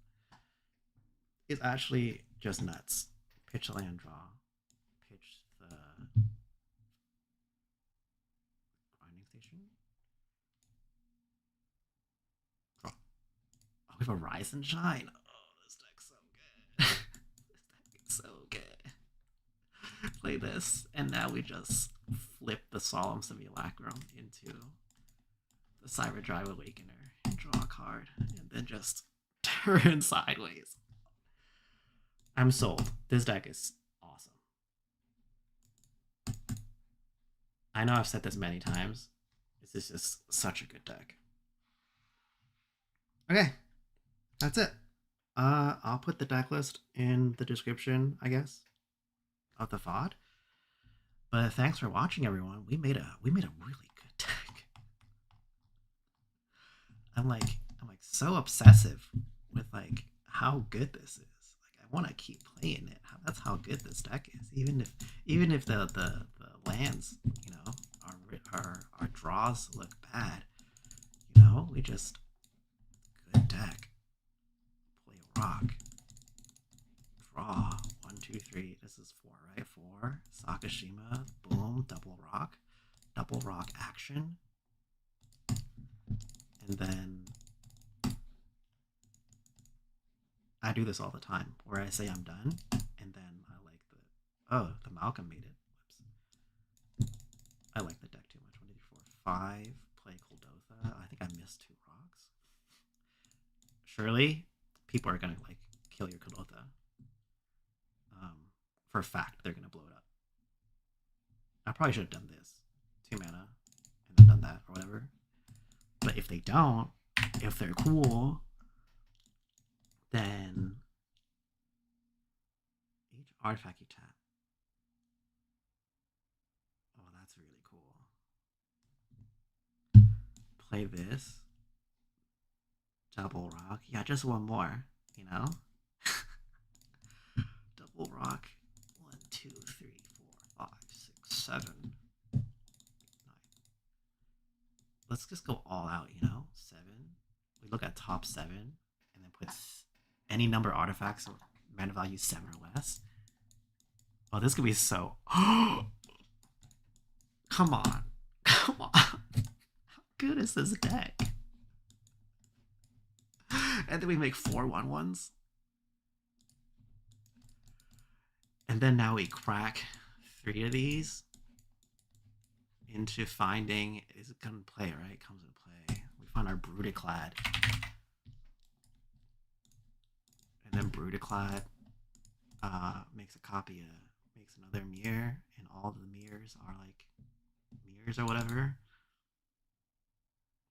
is actually just nuts. Pitch a land, draw. Pitch the Grinding Station. Draw. Oh, we have a Rise and Shine. Oh, this deck's so good. This deck is so good. Play this, and now we just flip the Solemn Simulacrum into the Cyber Drive Awakener and draw a card, and then just turn sideways. I'm sold. This deck is awesome. I know I've said this many times. This is just such a good deck. Okay, that's it. I'll put the deck list in the description, I guess, of the VOD. But thanks for watching, everyone. We made a really good deck. I'm like so obsessive with like how good this is. Like I want to keep playing it. That's how good this deck is. Even if the lands, you know, our draws look bad, you know, we just good deck. Play a rock. Draw 1, 2, 3. This is 4, right? 4. Sakashima. Boom. Double rock action. And then I do this all the time, where I say I'm done, and then I like the Malcolm made it. Whoops. I like the deck too much. 1, 2, 3, 4, 5. Play Kuldotha. I think I missed 2 rocks. Surely people are gonna like kill your Kuldotha. For a fact, they're gonna blow it up. I probably should have done this. 2 mana, and then done that, or whatever. But if they don't, if they're cool, then each artifact you tap. Oh, that's really cool. Play this. Double rock. Yeah, just one more, you know? Double rock. 1, 2, 3, 4, 5, 6, 7, 9. Let's just go all out, you know? 7. We look at top 7 and then put any number of artifacts with mana value 7 or less. Oh, this could be so. Come on. Come on. How good is this deck? And then we make 4 1/1s. And then now we crack 3 of these into finding. Is it gonna play, right? It comes into play. We find our Brutaclad. And then Brutaclad makes a copy of, makes another mirror, and all the mirrors are like mirrors or whatever.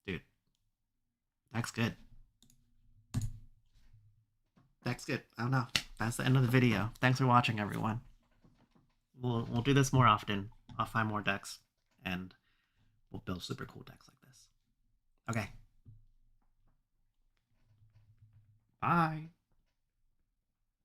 Dude, that's good. That's good. I don't know. That's the end of the video. Thanks for watching, everyone. We'll do this more often. I'll find more decks, and we'll build super cool decks like this. Okay. Bye.